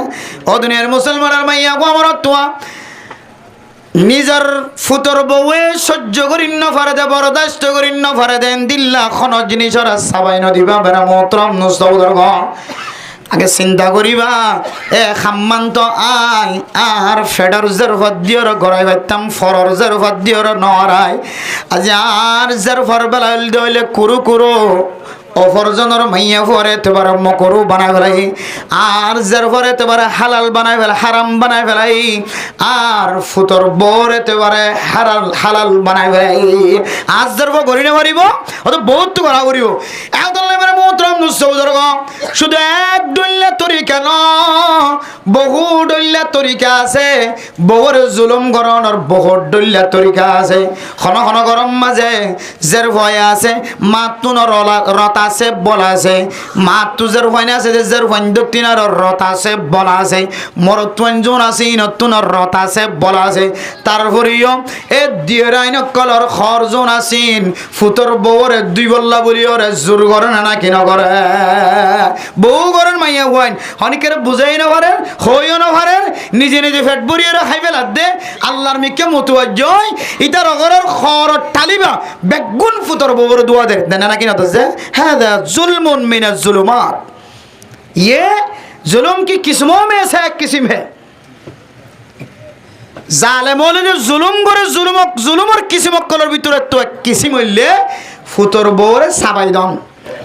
ও দুনিয়ার মুসলমানের মাইয়া আমার তোয়া নিজের ফুতর বউয়ে সহ্য করি ন ফারে দে, বরদাস্ত করি ন ফারে দেন দিল্লা খন জিনিসরা সাবাই নদিবা বেড়া মোত্রম নুস্তর ঘ। আগে চিন্তা করিবা এ খাম্মান্ত আই আর ফেডার জেরফাদ্যর গড়াই পাইতাম ফরর জেরফাদ্যর নরাই। আজি আর জেরফার বেলা হইলে কুরু কুরু অপরজনের মাইয়া ফরে তোমার মকরু বানাই ফেলাই, আর যার ফরে তোমার হালাল বানাই ফেলাই, হারাম বানাই ফেলাই, আর ফুতর বরে তোমারে হালাল বানাই ফেলাই। আজ যার ফর গড়ি না পারিব অত বহুত তো করা করিব। একদল মানে মোহতরম দুঃসৌদর্গ শুধু এক ডল্লা তরিকা ন, বহু ডল্লা তরিকা আছে। বহুর জুলুম গরণর বহুত ডল্লা তরিকা আছে। খন খন গরম মাঝে জের ভয় আছে, মাতুনর রতা আছে বলা আছে, মাতু জের ভয় আছে যে জের ভয় দক্ষিণার রত আছে বলা আছে, মরত্বন জোন আছে ইনতুনর রত আছে বলা আছে। তারপরেও এ দিয়েরাইন কলর খর জোন আসিন ফুতর বউরে দুই বল্লা বলি ওরে জোর করে না কি না করে। বউ করেন মাইয়া হইন অনেকের বুঝাই না পারেন, হইও না পারেন, নিজে নিজে ফেট বরিয়ে খাই ফেলার দে আল্লাহর মিকে মতুয়া জয় ইতার অগরের খর টালিবা বেগুন ফুতর বউরে দোয়া দে দেন নাকি না তো। হ্যাঁ जुल्मुन मिन जुलुमात, ये जुल्म की किस्मों में से एक किस्म है। जालिमों ने जो जुल्म करे जुल्मर किस्मों कलर भी तुरंत तो एक किस्म ले फुतर बोरे साबाइदन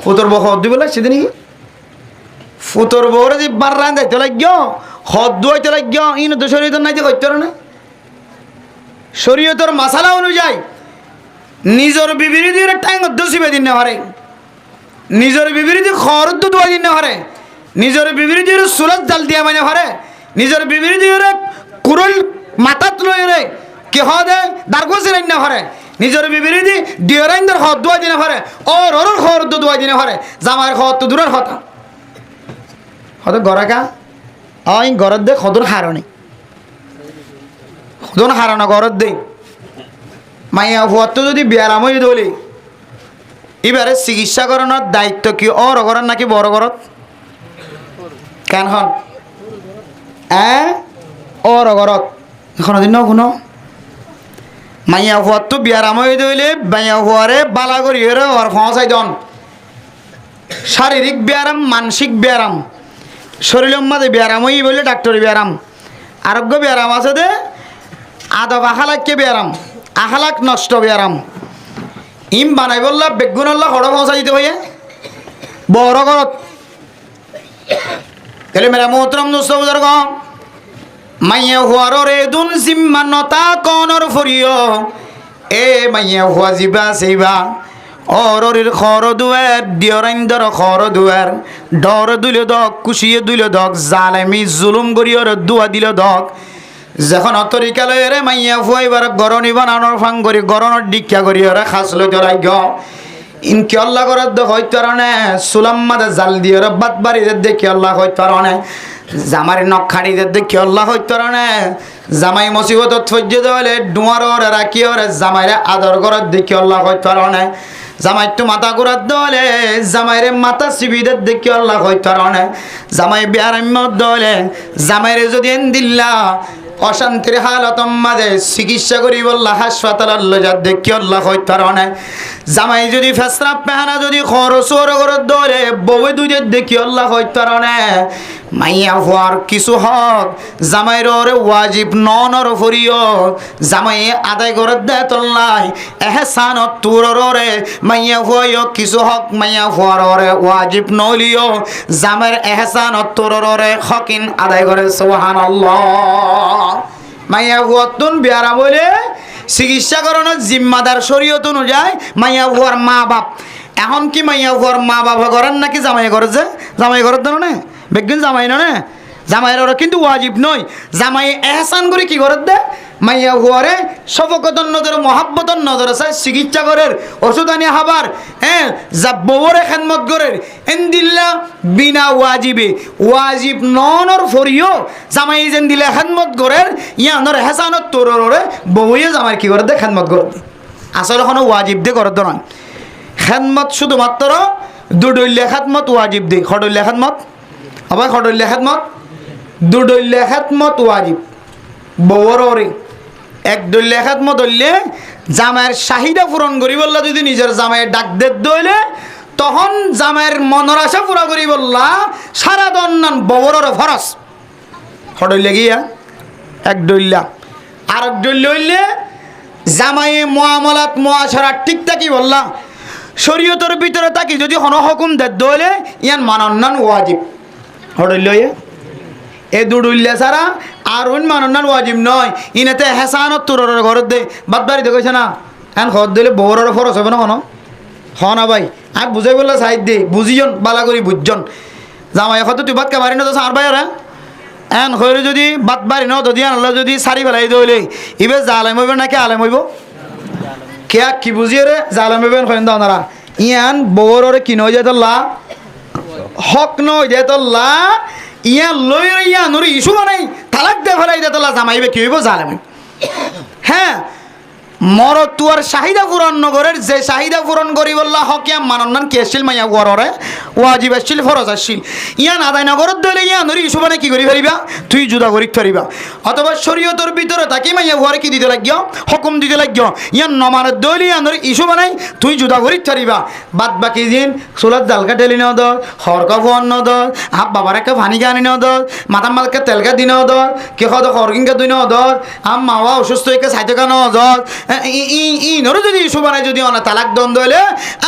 फुतर बो हद्दु बोला सीधे नहीं फुतर बोरे जी बर्रान दे चला गया हद्दु आई चला गया इन तो शरीयत नहीं देखो इतना ना शरीयत और मसाला अनुजाई निजर बिबिरी दिए टाइम दसी बेदिन ने हरे নিজের বিবৃতি খরদ দোয়া দিন না হরে, নিজের বিবৃতির সুরজ জাল দিয়া মানে হরে, নিজের বিবৃতির কুরল মাথাত লই রে কি হদে দারগো সিরাইন না হরে, নিজের বিবৃতি দিয়রাইন্দর হদ দোয়া দিন হরে ওর ওর খরদ দোয়া দিন হরে। জামার খদ তো দূরের কথা হদ গরাকা আই গরদ দে খদর হারনে খদর হারানো গরদ দে মাইয়া হত যদি বিয়ারাম হই দলি এবারে চিকিৎসা করানোর দায়িত্ব কি ওর ঘরের নাকি বড় ঘরত কেন হন ওর ঘরত এখন দিন শুনো মাইয়া হওয়ার তো বিয়ারাম হয়ে দিলে মাইয়া হওয়ারে বালা করি ওর ফসাই দন শারীরিক ব্যায়াম মানসিক ব্যায়াম শরীরের মাঝে ব্যায়াম হই বলে ডাক্তারি ব্যায়াম আরোগ্য ব্যায়াম আছে দে আদব আখালাককে ব্যায়াম আখালাক নষ্ট ব্যায়াম ইম বানাই বললা বেগুন আল্লাহ হড় পৌঁছা দিতে হইয়া বড় ঘরত তাহলে মেরা মোহতরম দোস্ত বুজুর্গ মাইয়া হুয়ার রে দুন জিম্মানতা কনর ফরিও এ মাইয়া হুয়া জিবা সেইবা অররির খর দুয়ার দিয়রাইন্দর খর দুয়ার ডর দুইল দক কুশিয়ে দুইল দক জালেমি জুলুম করিয়র দুয়া দিল দক যখন তরিকা লই রে মাইয়া ফুয়াইবার গরনি বানানোর ফাং করি গরনের দীক্ষা করি ওরা খাস লই তোরাইগ ইনকি আল্লাহ করার দেখ হইতে পারে সুলাম মাদে জাল দিয়ে ওরা বাদ বাড়ি দেখি আল্লাহ হইতে পারে জামারি নখ খাড়ি দেখি আল্লাহ হইতে পারে জামাই মুসিবত ফজ্জে দেওয়ালে ডুয়ার ওরে রাখি ওরে জামাইরে আদর করার দেখি আল্লাহ হইতে পারে জামাই একটু মাথা ঘুরার দলে জামাইরে মাথা সিবিদের দেখি আল্লাহ হয়তো অনেক জামাই বিয়ারাম্য দলে জামাইরে যদি এন দিল্লা অশান্তির হালতম মাঝে চিকিৎসা করি বললা হাসপাতাল যার দেখি আল্লাহ হয়তো অনেক জামাই যদি ফেসরা পেহানা যদি খরচ করে দলে বউ দুধের দেখি আল্লাহ হয়তো অনেক মাইয়া হওয়ার কিছু হক জামাইর ওরে ওয়াজিব ননর ফরিও জামাই আদায় করে দেয় তোল্লাই এহসান তুর রে মাইয়া হইও কিছু হক মাইয়া হওয়ার ওরে ওয়াজিব নলিও জামাইর এহসান তুর রে হকিন আদায় করে সুবহানাল্লাহ মাইয়া হুয়াতুন বিয়ারা বলে চিকিৎসা করানোর জিম্মাদার শরীয়ত অনুযায়ী মাইয়া হুয়ার মা বাপ এখন কি মাইয়া হুয়ার মা বাবা করেন নাকি জামাই করে যে জামাই করার দেন না বেগুন জামাই না জামাইয়ের ওরা কিন্তু ওয়াজিব নয় জামাই এহসান করে কি করে দে মাইয়া হুয়ারে শফকতন নজর মহাব্বতন নজর আছে চিকিৎসা করের ওষুধ আনি হাবার হ্যাঁ যা বউরে খেদমত করের এনদিল্লা বিনা ওয়াজিবে ওয়াজিব ননর ফরিও জামাই যেন দিলে খেদমত করের ইয়ানোর এহসানত তোরে বউয়ে জামাই কি করে দে খেদমত করে দে আসলে কোনো ওয়াজিব দে করে নয় খেদমত শুধুমাত্র দুডইলে খেদমত ওয়াজিব দে খডইলে খেদমত আবার খডইলে খেদমত দুডইলে খেদমত ওয়াজিব বউরে এক দইলে খেদমত হইলে জামাইয়ের চাহিদা পূরণ করি বললা যদি নিজের জামাইয়ের ডাক দে দইলে তখন জামাইয়ের মনের আশা পুরা করি বললা সারা দন্নান বউরের ফরস খডইলে গিয়া এক দইলা আর এক দইলে হইলে জামাইয়ে মুআমালাত মুআশারা ঠিক থাকি বললা শরীয়তের ভিতরে থাকি যদি কোনো হুকুম দে দইলে ইয়ান মানন্নান ওয়াজিব খডইলে এ দুডুল্লা ছাড়া আর অন্য মানন্নান ওয়াজিব নয় ইনাতে হেসানত তোর ঘরত দে বাদ বাড়িতে কইছে না এখন ঘর দিলে বউরের ফরস হবে না কোনো হ না ভাই আর বুঝাই বললে সাইড দে বুঝিজন বালা করি বুঝজন জামাই এখন তুই বাদ কামারি না তো আর ভাই ওরা এন হইলে যদি বাদ বাড়ি ন যদি আনলো যদি সারি বেলাই দইলে ইবে জালেম হইব নাকি আলেম হইব কে কি বুঝিয়ে রে জালেম হইবেন কইন দাও নারা ইয়ান বউরের কি নয় যেত লা হক নয় যেত লা ইয়া লই ইয়া নরি ইস্যু বানাই তালাক দে ফেলাই দে তোলা জামাইবে কি হইব জালেম হ্যাঁ মরদ তুয়ার চাহিদা পূরণ নগরের যে চাহিদা পূরণ করি বললা হকিয়া মানন্নান কি আসছিল মাইয়া গররে ওয়াজিব আসছিল ফরজ আসছিল ইয়ান আদায় নগরত দলে ইয়া নরি ইস্যু বানাই কি করি ফেরিবা তুই জুদা করি ফেরিবা অথবা শরীয়তের ভিতরে তাকে মাইয়া ঘরে কি দিতে লাগিও হুকুম দিতে লাগিও ইয়ান নমানত দলে ইয়া নরি ইস্যু বানাই তুই জুদা করি ফেরিবা বাদ বাকি দিন চুলত জালকা টেলি ন দর হরকা ফোয়ান ন দর আপ বাবার একটা পানি আনি ন দর মাতাম মালকে তেলকা দিন দর কে হদ হরকিংকা দুই ন দর আম মাওয়া অসুস্থ হয়ে সাইতে কানো দর ইনরো যদি ইস্যু বানাই যদি অনা তালাক দ্বন্দ্ব হলে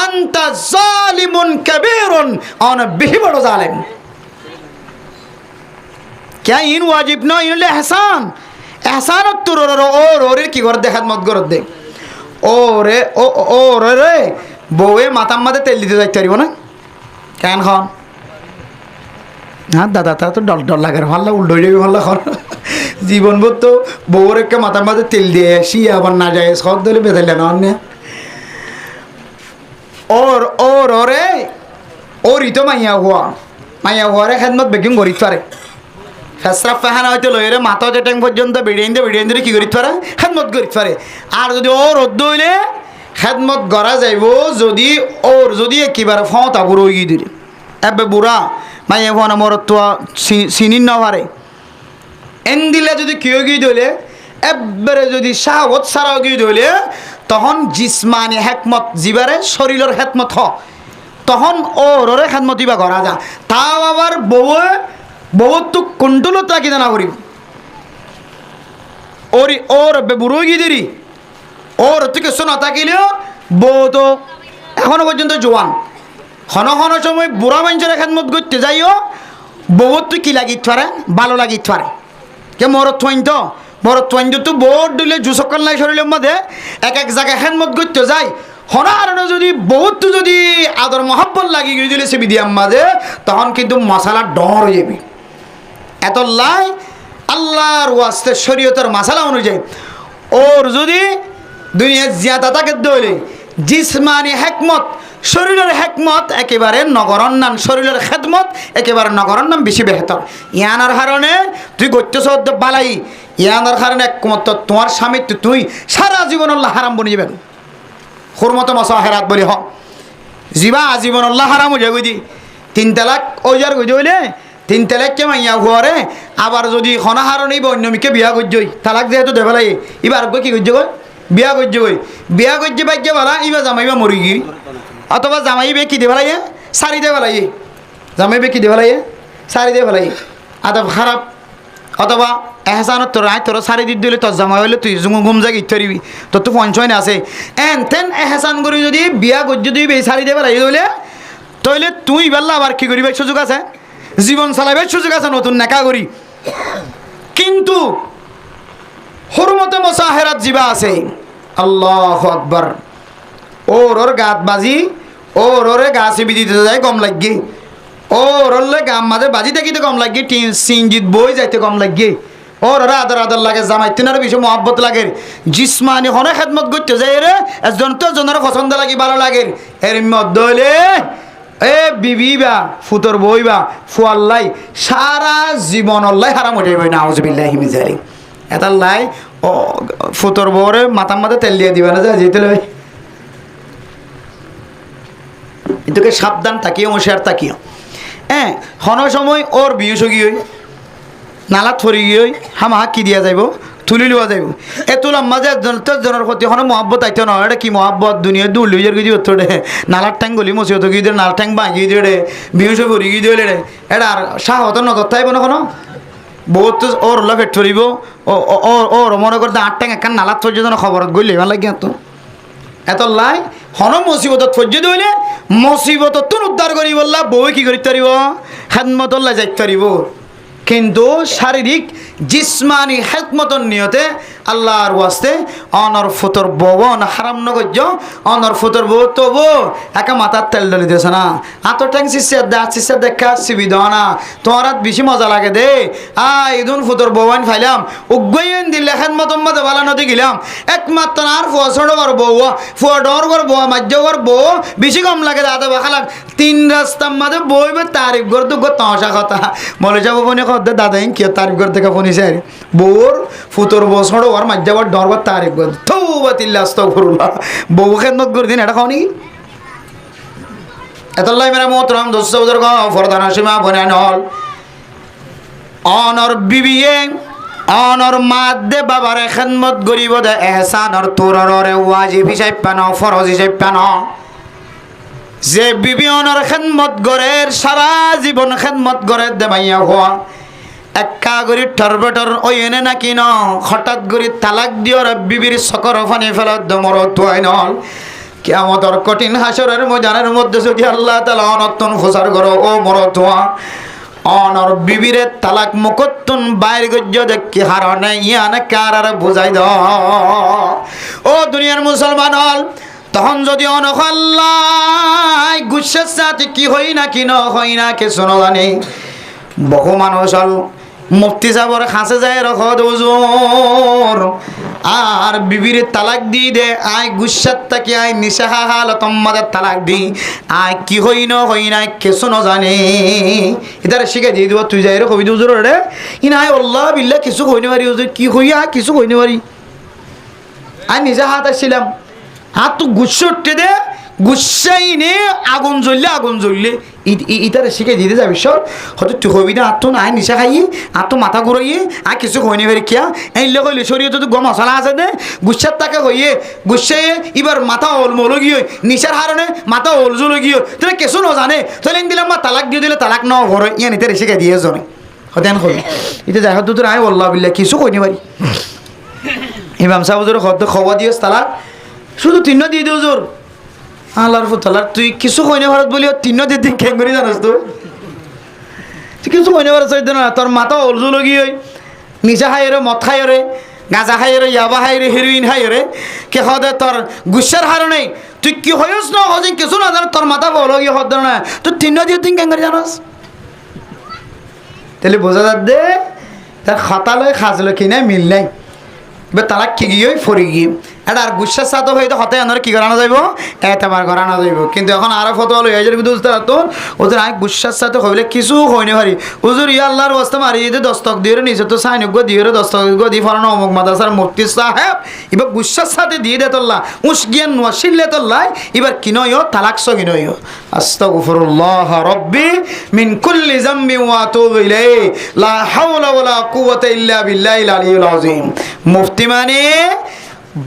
আনতা জালিমুন কাবীরুন অনা বেশি বড় জালেম क्या इन वाजिब न इनले एहसान एहसान तुर और की कर दे खदमत कर दे ओरे रे বউয়ে মাথার মাঝে তেল দিতে যাইতে পারিব না কেন খন হ্যাঁ দাদা তা তো ডল ডল লাগে ভাল্লা উল্টো যাবি ভাল্লা খন জীবন ভর তো বউর একটা মাথার মাঝে তেল দিয়ে আসি আবার না যায় সব দলে বেঁধাইলে না অন্য ওরে ওরই তো মাইয়া হওয়ারে খেদমত বেগিম গরিব পারে ফেসরা ফাহানা হয়তো লইরে মাথা ট্যাং পর্যন্ত বেড়িয়ে দিয়ে কি করিতে পারে খেদমত করিতে পারে আর যদি ও রোদ্দ হইলে খেদমত করা যাইব যদি একেবারে ফতা বুড়ো হয়ে দিলে এবে বুড়া মাইয়া ফোনা মরত তো চিনি না পারে এন দিলে যদি কেউ গিয়ে দিলে এবারে যদি শাহবত ছাড়াও গিয়ে দিলে তখন জিসমানি হেকমত জিবারে শরীরের হেকমত হ তখন ওরে খেদমত দিবা করা যা তাও আবার বউ তো কন্ট্রোলত রাখি না করিব ওর বুড়ো গিয়ে দিরি ওর থেকে শোনা থাকিলেও বউ তো এখনো পর্যন্ত জোয়ান ক্ষণ সময় বুড়া মানুষের খেদমত করতে যাইও বউ তুই কি লাগিত পারে ভালো লাগিত পারে কে মরত থইন তো বোর দিলে জুসকল নাই শরীরের মধ্যে এক জায়গায় খেদমত করতে যায় হনার যদি বহুত যদি আদর মহাব্বত লাগি গিয়ে দিলে সে বিদিয়াম মাঝে তখন কিন্তু মশালা ডর হয়ে যাবে এত লাই আল্লাহর ওয়াস্তে শরীয়তের মশালা অনুযায়ী ওর যদি দুনিয়ার জিয়াদা তাকে দইলে জিসমানি হেকমত শরীরের হেকমত একেবারে নগরন্নান শরীরের খেদমত একেবারে নগরন্নান বেশি বেহতর ইয়ানার কারণে তুই গত্য বালাই ইয়ানার কারণে একমত তোমার স্বামী তুই সারা জীবন আল্লাহ হারাম বনে যাবেন হুরমত মশা হেরাত বলি হ জিবা আজীবন আল্লাহ হারাম হয়ে গই দি 3 তালাক ওইজার গই হইলে 3 তালাককে মাইয়া হুয়ারে আবার যদি খনাহারণই বন্যমিকে বিয়া করজই তালাক যেহেতু দেবেলাই এবার গই কি করজ গই বিয়া করজ গই বিয়া করজ বাইকে বলা ইবা জামাইবা মরি গিরি অথবা জামাইবে কি দেবেলাই সারি দেবেলাই জামাইবে কি দেবেলাই সারি দেবেলাই আদব খারাপ অথবা এহসানত তোর আয় তোর সারি দিত দিলে তোর জামাই হইলে তুই ঘুম জাগি ইত্যাদি তোর তো পঞ্চয় না আছে এন তেন এহসান করি যদি বিয়া করজ তুই বে সারি দেবেলাই হইলে তাইলে তুই বেলা আবার কি করিবে সুযোগ আছে জীবন চালাইবার সুযোগ আছে নতুন নেকা করি কিন্তু হুরমতে মুসাহেরাত জিবা আছে আল্লাহু আকবার ওর গাত বাজি ওরে গাছে বিদিতে যায় কম লাগবে ওরলে গাম মাঝে বাজি দেখিতে কম লাগবে সিনজিত বই যাইতে কম লাগবে ওরা আদর আদর লাগে জামাইতিনার বিষয় মহব্বত লাগে জিসমানি হনে খেদমত করতে যায় রে একজন তো জনের পছন্দ লাগি ভালো লাগে এর মধ্যে হইলে এ বিবিবা ফুতর বইবা ফুয়াল্লাই সারা জীবন আল্লাহ হারাম হয়ে যাবে নাউজুবিল্লাহি মিন যালিক এতাল্লাই ও ফুতর বউরে মাথার মাথা তেল দিয়ে দিবা না যা যেতে লয় এটাকে সাবধান তাকিও মশার তাকিও হ্যাঁ হন সময় ওর বিয়ে সগি হই নালাত ফরি গিয়ে হামা কি দিয়া যাইব তুলি লওয়া যাইব এ তুলাম মাঝে জনের প্রতি হন মহব্বত আইতে না এটা কি মহব্বত দুনিয়া দূর লই যার গিয়ে রে নালার ট্যাং গলি মসিও গিয়ে দিয়ে নাল ট্যাং ভাঙিয়ে দিয়ে রে বিয়ে সে ভরি গিয়ে দিয়ে রে এটা আর সাহত নজর থাকবে না কোনো বহুত ওর হলো পেট ফরিব ওর মনে করতে 8 ট্যাং একখান নালাত পর্যন্ত খবরত গইলে ভাল লাগে এত এত লাই হন মুসিবতত পর্যন্ত হইলে মুসিবতত উদ্ধার করি বললা বই কি করিতে পারিব খেদমতল্লা যাইতে পারিব কিন্তু শারীরিক জিসমানি খেদমতর নিয়তে আল্লাহর ওয়াস্তে অনর ফুতর ববন হারাম নগজ্য অনর ফুতর বউ তবু একা মাথার তেল ডলি দিয়েছে না আতর ট্যাং শিষ্যার দেখা সিবি দেওয়া না তোমার বেশি মজা লাগে দে ইদুন ফুতর ববান ফাইলাম উগ্গইন দিলে খেদমতর মাঝে ভালো নদী গেলাম একমাত্র আর ফুয়াশোর বউ ফুয়া ডর গর বউ মাজ্জর বউ বেশি কম লাগে দাদা বাখালাম 3 রাস্তার মাঝে বইবে তারিফ গর তো তমাশা কথা বলে যাবো বনে কত দাদা কি তারিফ গর থেকে ফোনিছে বউর ফুতর বছর আর মাজ্জাবার ডরবার তারিফ গর তৌবা তিল্লা আস্তাগফিরুল্লাহ বউ খেদমত করে দিন এটা খাও নি এতলাই মেরা মোহতরম দোস্ত বুজুর্গ ফরদানা সীমা বনান হল অনর বিবিয়ে অনর মাদ্দে বাবার খেদমত গরিব দে এহসানর তোররে ওয়াজিব হিসাব পানো ফরজ হিসাব পানো যে বিবি অনর খেদমত গরের সারা জীবন খেদমত গরের দেবাইয়া হওয়া একা গরি টরবটর ওই এনে নাকি ন হঠাৎ গরি তালাক দিও বিবির সকর ফানি ফেলত দমর তোয়াই নল কিয়ামতর কঠিন হাসরের ময়দানের মধ্যে যদি আল্লাহ তাআলা অনতন খোসার করো ও মর তোয়া অনর বিবিরে তালাক মুকত্তুন বাইর গজ্জ দেখি হারনে ইয়ানে কারার বুঝাই দ ও দুনিয়ার মুসলমান হল তখন যদি অনখাল্লাই গুচ্ছের সাথে কি হই না কি ন হই না কে শোনো জানি বহু মানুষ হল মুফতি সাবর খাসে যায় রখদ হুজুর আর বিবির তালাক দি দে আই গুচ্ছাত তাকি আই নিশাহা হালতম মাদে তালাক দি আই কি হই না কেসো ন জানে ইদারে শিখে দিয়ে দিব তুই যাই রে কবি হুজুর রে ইনা আই আল্লাহ বিল্লাহ কিছু কইনে পারি হুজুর কি হই কিছু কইনে পারি আই নিজে হাত আসছিলাম হাত তো গুচ্ছ উঠতে দে গুচ্ছাই নে আগুন জ্বললে ইটারে শিখে দিতে যাবি সর হয়তো তুই হবি না আর তো নাই নিশা খাইয়ে আর তো মাথা ঘুরাইয়ে আর কিছু হয়নি বেরি কিয়া এই লোক শরীরে তো গম মশলা আছে দে গুচ্ছার তাকে হইয়ে গুচ্ছাইয়ে এবার মাথা ওলমল গিয়ে নিশার হারণে মাথা ওলজল গিয়ে তাহলে কিছু ন জানে তাহলে দিলাম মা তালাক দিয়ে দিলে তালাক ন ঘরে ইয়া নিতে শিখে দিয়ে জনে হতেন হবি এটা যাই হতো তোর আয় বললা বিল্লা কিছু কইনি পারি ইমাম সাহেব খবর দিয়েছ তালাক শুধু 3 দিয়ে দিও জোর আল্লাহর ফুতলার তুই কিছু কইনে ভারত বলি 3 দিন কেন করি জানাস তুই কিছু কইনে ভারত চাইতে না তোর মাথা ওলজুল গিয়ে নিশা খাই রে মদ খাই রে গাঁজা খাই রে ইয়াবা খাই রে হিরোইন খাই রে কে হদে তোর গুচ্ছার হার নেই তুই কি হইস না হজ কিছু না জানো তোর মাথা বলো গিয়ে হদ না তুই 3 দিন কেন করি জানাস তাহলে বোঝা যাচ্ছে তার খাতা লয় খাজলো কিনা মিল নাই এবার তালাক কি গিয়ে ফরি গিয়ে এটা আর গুসার সাথে হয়তো হতে আনার কি করানো যাইব এতবার করানো যাইব কিন্তু এখন আরো ফটো হলো এই যে তো ওদের আমি গুসার সাথে হইলে কিছু হইনি পারি হুজুর ইয়া আল্লাহর ওয়াস্তে মারি যে দস্তক দিয়ে নিচে তো সাইনজ্ঞ দিয়ে দস্তক দিয়ে ফরানো অমুক মাদাসার মুফতি সাহেব এবার গুসার সাথে দিয়ে দে তোল্লা উস জ্ঞান নোয়াশিল্লে তোল্লাই এবার কিনইও তালাকস কিনইও আস্তাগফিরুল্লাহ রব্বি মিন কুল্লি যামবি ওয়া আতুবু ইলাইহি লা হাওলা ওয়ালা কুওয়াতা ইল্লা বিল্লাহিল আলিয়্যিল আযীম মুফতি মানে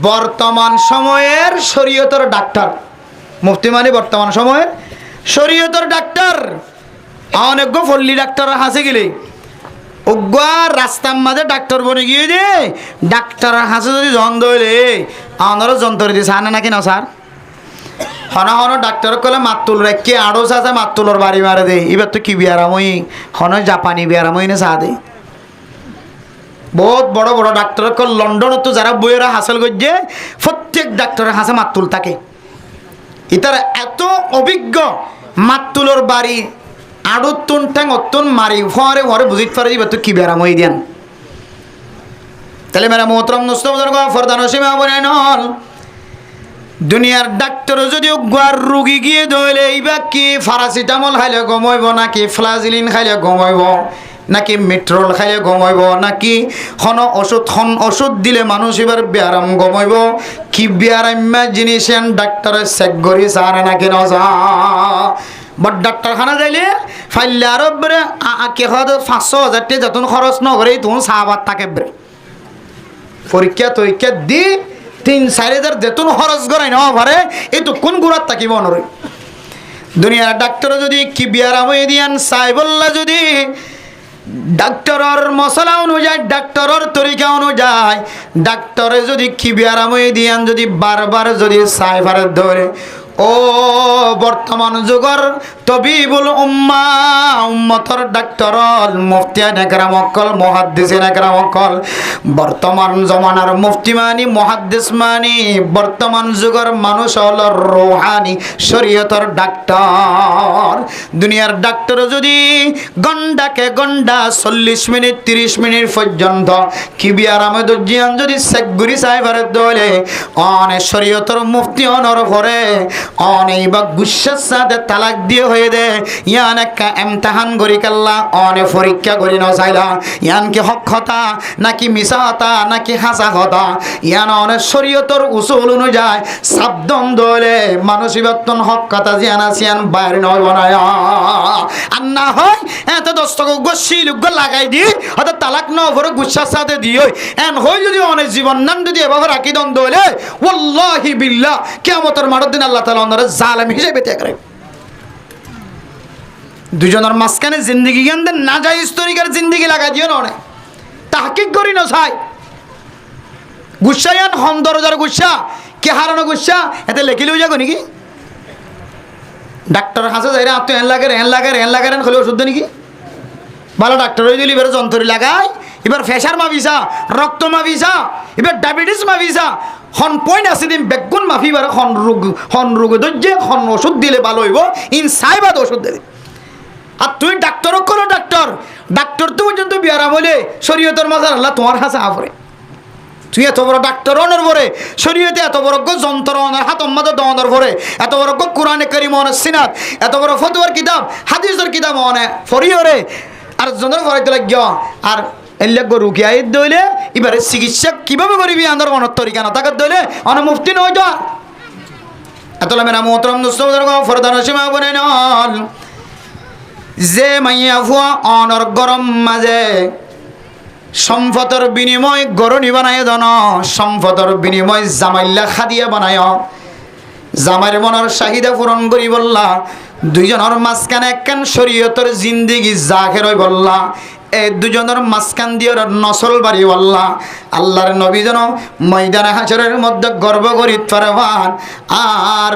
বর্তমান সময়ের শরীয়তের ডাক্তার মুফতি মানে বর্তমান সময়ের শরীয়তের ডাক্তার অনেক ফল্লি ডাক্তার হাসে গেলে ওগুয়া রাস্তার মাঝে ডাক্তার বনে গিয়ে দে ডাক্তার হাসে যদি যন্ত্র হইলে আমারও যন্ত্র দিয়েছে আনে নাকি না স্যার হন হন ডাক্তার কলে মাতুল রেখে আড়স আছে মাতুলর বাড়ি মারে দে এবার তো কি বিয়ারাময়ী হন জাপানি বিয়ারাময়ী না চা দে বহুত বড় বড় ডাক্তার লন্ডন তো যারা বইয়েরা হাসিল করছে প্রত্যেক ডাক্তারের হাসে মাতুল থাকে ইতারা এত অভিজ্ঞ মাতুলর বাড়ি আড়তুন ঠ্যাং অতুন মারি ফরে ঘরে বুঝিতে পারে এবার তো কি বিয়ারাময়ী দেন তাহলে মেরা মোহতরম নুস্তফার ফরদান সীমা বনে নল দুনিয়ার ডাক্তার যদি গোয়ার রুগী গিয়ে ধরলে এইবার কি প্যারাসিটামল খাইলে গমাইব নাকি ফ্লাজিলিন খাইলে গমাইব নাকি মেট্রোল খাইলে গমাইব নাকি ওষুধ দিলে মানুষ এবার ব্যায়াম গমাইব কি ব্যায়ামা জিনিস ডাক্তারের চেক করি চানে নাকি না বাট ডাক্তারখানা যাইলে ফাইলে আরো বেড়ে কে হয় 500,000 টাকা যতন খরচ নকরে তখন চাহাবাদ থাকে বেড়ে পরীক্ষা দি 3-4 হাজার যেতন খরচ করাই নেওয়া পারে এই তো কোন গুড়ার থাকিব নরে দুনিয়ার ডাক্তার যদি কি বিয়ারামই দিয়ান চাই বললা যদি ডাক্তারের মশলা অনুযায়ী ডাক্তারের তরিকা অনুযায়ী ডাক্তারে যদি কি বিয়ারামই দিয়ান যদি বারবার যদি চাই পারে ধরে ও বর্তমান যুগর তবিবুল উম্মতর ডাক্তার মুফতিয়া নেকরাম অকল মুহাদ্দিস নেকরাম অকল বর্তমান জমানার মুফতি মানি মুহাদ্দিস মানি বর্তমান যুগর মানুষ হল রুহানি শরীয়তর ডাক্তার দুনিয়ার ডাক্তার যদি গন্ডাকে গন্ডা 40 মিনিট 30 মিনিট পর্যন্ত কি বিয়ারামে দজিয়ান যদি সেগুরি সাহেবের দলে অনেক শরীয়তর মুফতি অনর করে অনেক বা গুসার সাথে তালাক দিয়ে হয়ে দে ইয়ান একটা এমতাহান করি কাল্লা অনেক পরীক্ষা করি না চাইলা ইয়ান কি হক কথা নাকি মিশা হতা নাকি হাসা কথা ইয়ান অনেক শরীয়তর উসুল অনুযায়ী সাবধান দলে মানুষ ইবাতন হক কথা জিয়ান আসিয়ান বাইরে নয় বানায় আর না হয় এত দস্তক গোসি লুগ লাগাই দি হয়তো তালাক ন ভরে গুসার সাথে দিয়ে এন হই যদি অনেক জীবন নাম যদি এভাবে রাখি দ্বন্দ্ব হলে ওয়াল্লাহি বিল্লাহ কিয়ামতের মাঠের দিন আল্লাহ তাআলা ওনারা জালেম হিসেবে দেখে দুজনের মাঝখানে জিন্দগি জ্ঞান দেন না যায় তরিকার জিন্দগি লাগা দিও না তাহকিক করি না চাই গুসাইয়ান হম দরজার গুসা কে হারানো গুসা এতে লেখিলেও যাবো নাকি ডাক্তার হাসে যাই আপনি এন লাগে খলে ওষুধ দেয় নাকি ভালো ডাক্তার হয়ে দিলি এবার যন্ত্রী লাগায় এবার প্রেশার মাপিসা রক্ত মাপিসা এবার ডায়াবেটিস মাপিসা হন পয়েন্ট আছে দিন বেগুন মাফি বার হন রোগ ধৈর্য হন ওষুধ দিলে ভালো হইব ইনসাইবাদ ওষুধ দেবে আর তুই ডাক্তারও করো ডাক্তার তো পর্যন্ত বিয়ারাম হলে শরীয়তের মাঝার আল্লাহ তোমার হাসে আফরে তুই এত বড় ডাক্তার অনর ভরে শরীয়তে এত বড় যন্ত্র অনার হাত অম্মাদ দনের ভরে এত বড় কোরআনে কারীম অনার সিনাত এত বড় ফতোয়ার কিতাব হাদিসের কিতাব অনে ফরিয়রে আর জনের ভরাইতে লাগ আর এলে রুকিয়া ঈদ দইলে এবারে চিকিৎসা কিভাবে করবি আন্দর মনের তরিকা না তাকে দইলে অনেক মুফতি নয় তো এত মেরা মোহতরম নুস্তফার ফরদান সীমা বনে নল যে মাইয়া ফুয়া অনর গরম মাঝে সম্পদের বিনিময় গরনি বানায় দন সম্পদের বিনিময় জামাইল্লা খাদিয়া বানায় জামাইর মনের চাহিদা পূরণ করি বললা দুইজনের মাঝখানে একখান শরীয়তের জিন্দিগি জাহের হই বললা এই দুজনের মাঝখান দিয়ে নসল বাড়ি বললা আল্লাহর নবী যেন ময়দানে হাসরের মধ্যে গর্ব করি পারবান আর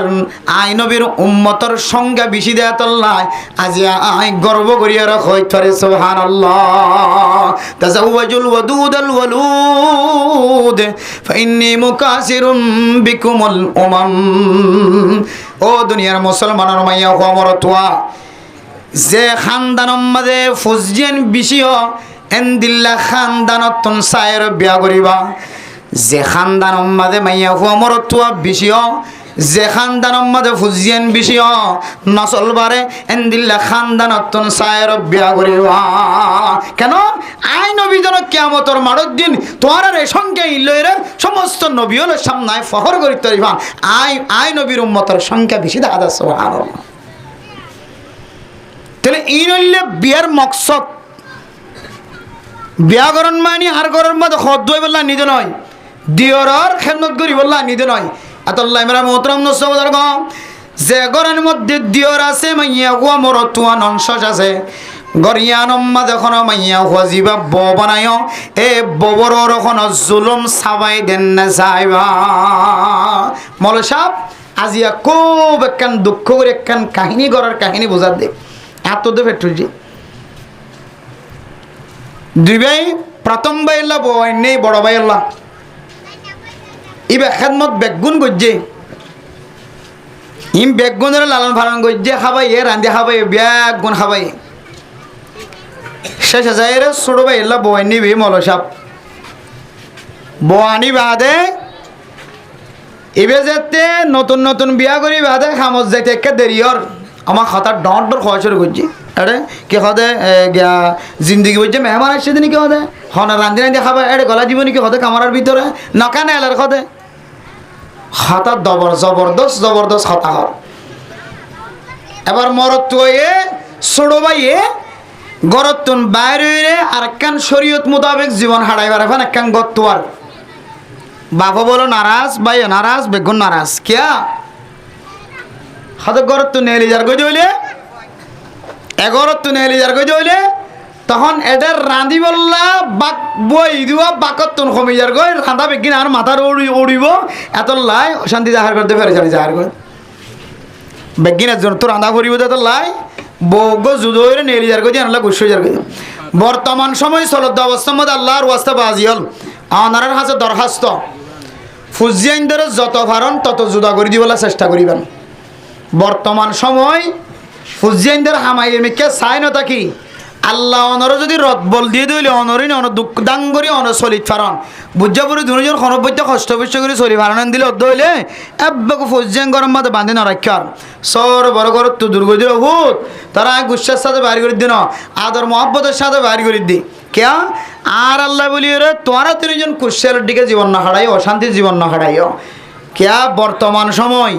আই নবীর উম্মতর সংজ্ঞা বেশি দেয়া তল্লায় আজি আই গর্ব করিয়া রাখই তরে সুবহানাল্লাহ তাজাওয়াজুল ওয়াদুদাল ওয়ালুদ ফাইন্নী মুকাসিরুম বিকুমুল উমাম ও দুনিয়ার মুসলমানের মাইয়া হওয়া মরতোয়া যে খানদানের মাঝে ফুজজেন বিশিও এন্দিল্লা খানদানত তুন সায়ের বিয়া করিবা যে খানদান মাঝে মাইয়া হুয়া মরতুয়া বেশিও যে খানদান মাঝে ফুজিয়ান বেশিও নসল বারে এন্দিল্লা খানদানতন সায়ের বিয়া করিবা কেন আই নবী জন কিয়ামতের মারত দিন তোমার এই সংখ্যা ইলইরে সমস্ত নবী হলো সামনে ফখর করিতে পারিবা আই নবীর উম্মতের সংখ্যা বেশি দেখা যাচ্ছে সুবহানাল্লাহ তাহলে এই নইলে বিয়ার মকসদ বিয়া করন মানে আর ঘরের মধ্যে খদ্দই বললা নিদে নয় দিয়রর খেদমত করি বললা নিদে নয় আতাল্লাহ মেরা মোহতরম নসবদার গম যে ঘরের মধ্যে দিয়র আছে মাইয়া হুয়া মরতুয়া নংশস আছে গরিয়ানম মাঝে এখন মাইয়া হুয়া জিবা ব বানায় এ ববরর এখন জুলুম সাবাই দেন না সাইবা মল সাহেব আজিয়া খুব একখান দুঃখ করে একখান কাহিনী করার কাহিনী বোঝার দে এত দে ফেটুজি দুই ভাই প্রথম ভাই আল্লাহ বই নেই বড় ভাই আল্লাহ ইবে খেদমত বেগুন গজ্জে ইম বেগুনের লালন ফালন গজ্জে খাবাই এ রান্ধে খাবাই বেগুন খাবাই শেষ যায় রে ছোট ভাই আল্লাহ বই নিবি মল সাপ বয়ানি বাদে ইবে যেতে নতুন নতুন বিয়া করি বাদে খামত যাইতে একে দেরিয়র আমার খাতার ডর ডর খাওয়া শুরু করছি আরে কে হদে জিন্দগি বলছে মেহমান আসছে দিন কি হদে হনা রান্ধি রান্ধি খাবে এড়ে গলা জীবনী কি হদে কামারার ভিতরে নকানে এলার হদে খাতা জবরদস্ত জবরদস্ত খাতা হর এবার মরত তুয়ে ছোড়ো বাইয়ে গরতুন বাইরে আর একখান শরীয়ত মোতাবেক জীবন হারাইবার এখন একখান গত্তুয়ার বাবা বলো নারাজ ভাই নারাজ বেগুন নারাজ কিয়া হাতে গরতুন নেলি যার গই হইলে এগারো তুনে এলি যার কই হইলে তখন এটার রাঁধি বললা বাক বই দিবা বাকত তুন কমি যার কই রাঁধা বেগিন আর মাথার উড়িব এত লাই অশান্তি জাহার করতে ফেরে যাবে জাহার কই বেগিন একজন তো রাঁধা করিব এত লাই বৌগ যুদ্ধ হইলে নেলি যার কই আনলা গুস্ব যার কই বর্তমান সময় চলত অবস্থার মধ্যে আল্লাহর ওয়াস্তা বাজি হল আনার হাতে দরখাস্ত ফুজিয়াইনদের যত পারন তত জুদা করে দিবলা চেষ্টা করিবেন বর্তমান সময় ফুজিয়াইনদের হামাইয়ের মেকে চাই না থাকি আল্লাহ অনর যদি রদ বল দিয়ে দিলে অনরই অন দুঃখ দাঙ্গরি অন চলিত ফারণ বুঝা পড়ি দুজন খনবৈত্য কষ্ট বৈশ্য করে চলি ফারণ দিলে অর্ধ হইলে এবাকু ফুজিয়াইন গরম মাঝে বাঁধি নরাক্ষার সর বড় ঘর তো দুর্গতির ভূত তারা গুচ্ছার সাথে বাইর করে দিন আদর মহব্বতের সাথে বাইর করে দি কেয়া আর আল্লাহ বলি রে তোরা তিনজন কুশ্যালের দিকে জীবন না হারাই অশান্তির জীবন না হারাইও কেয়া বর্তমান সময়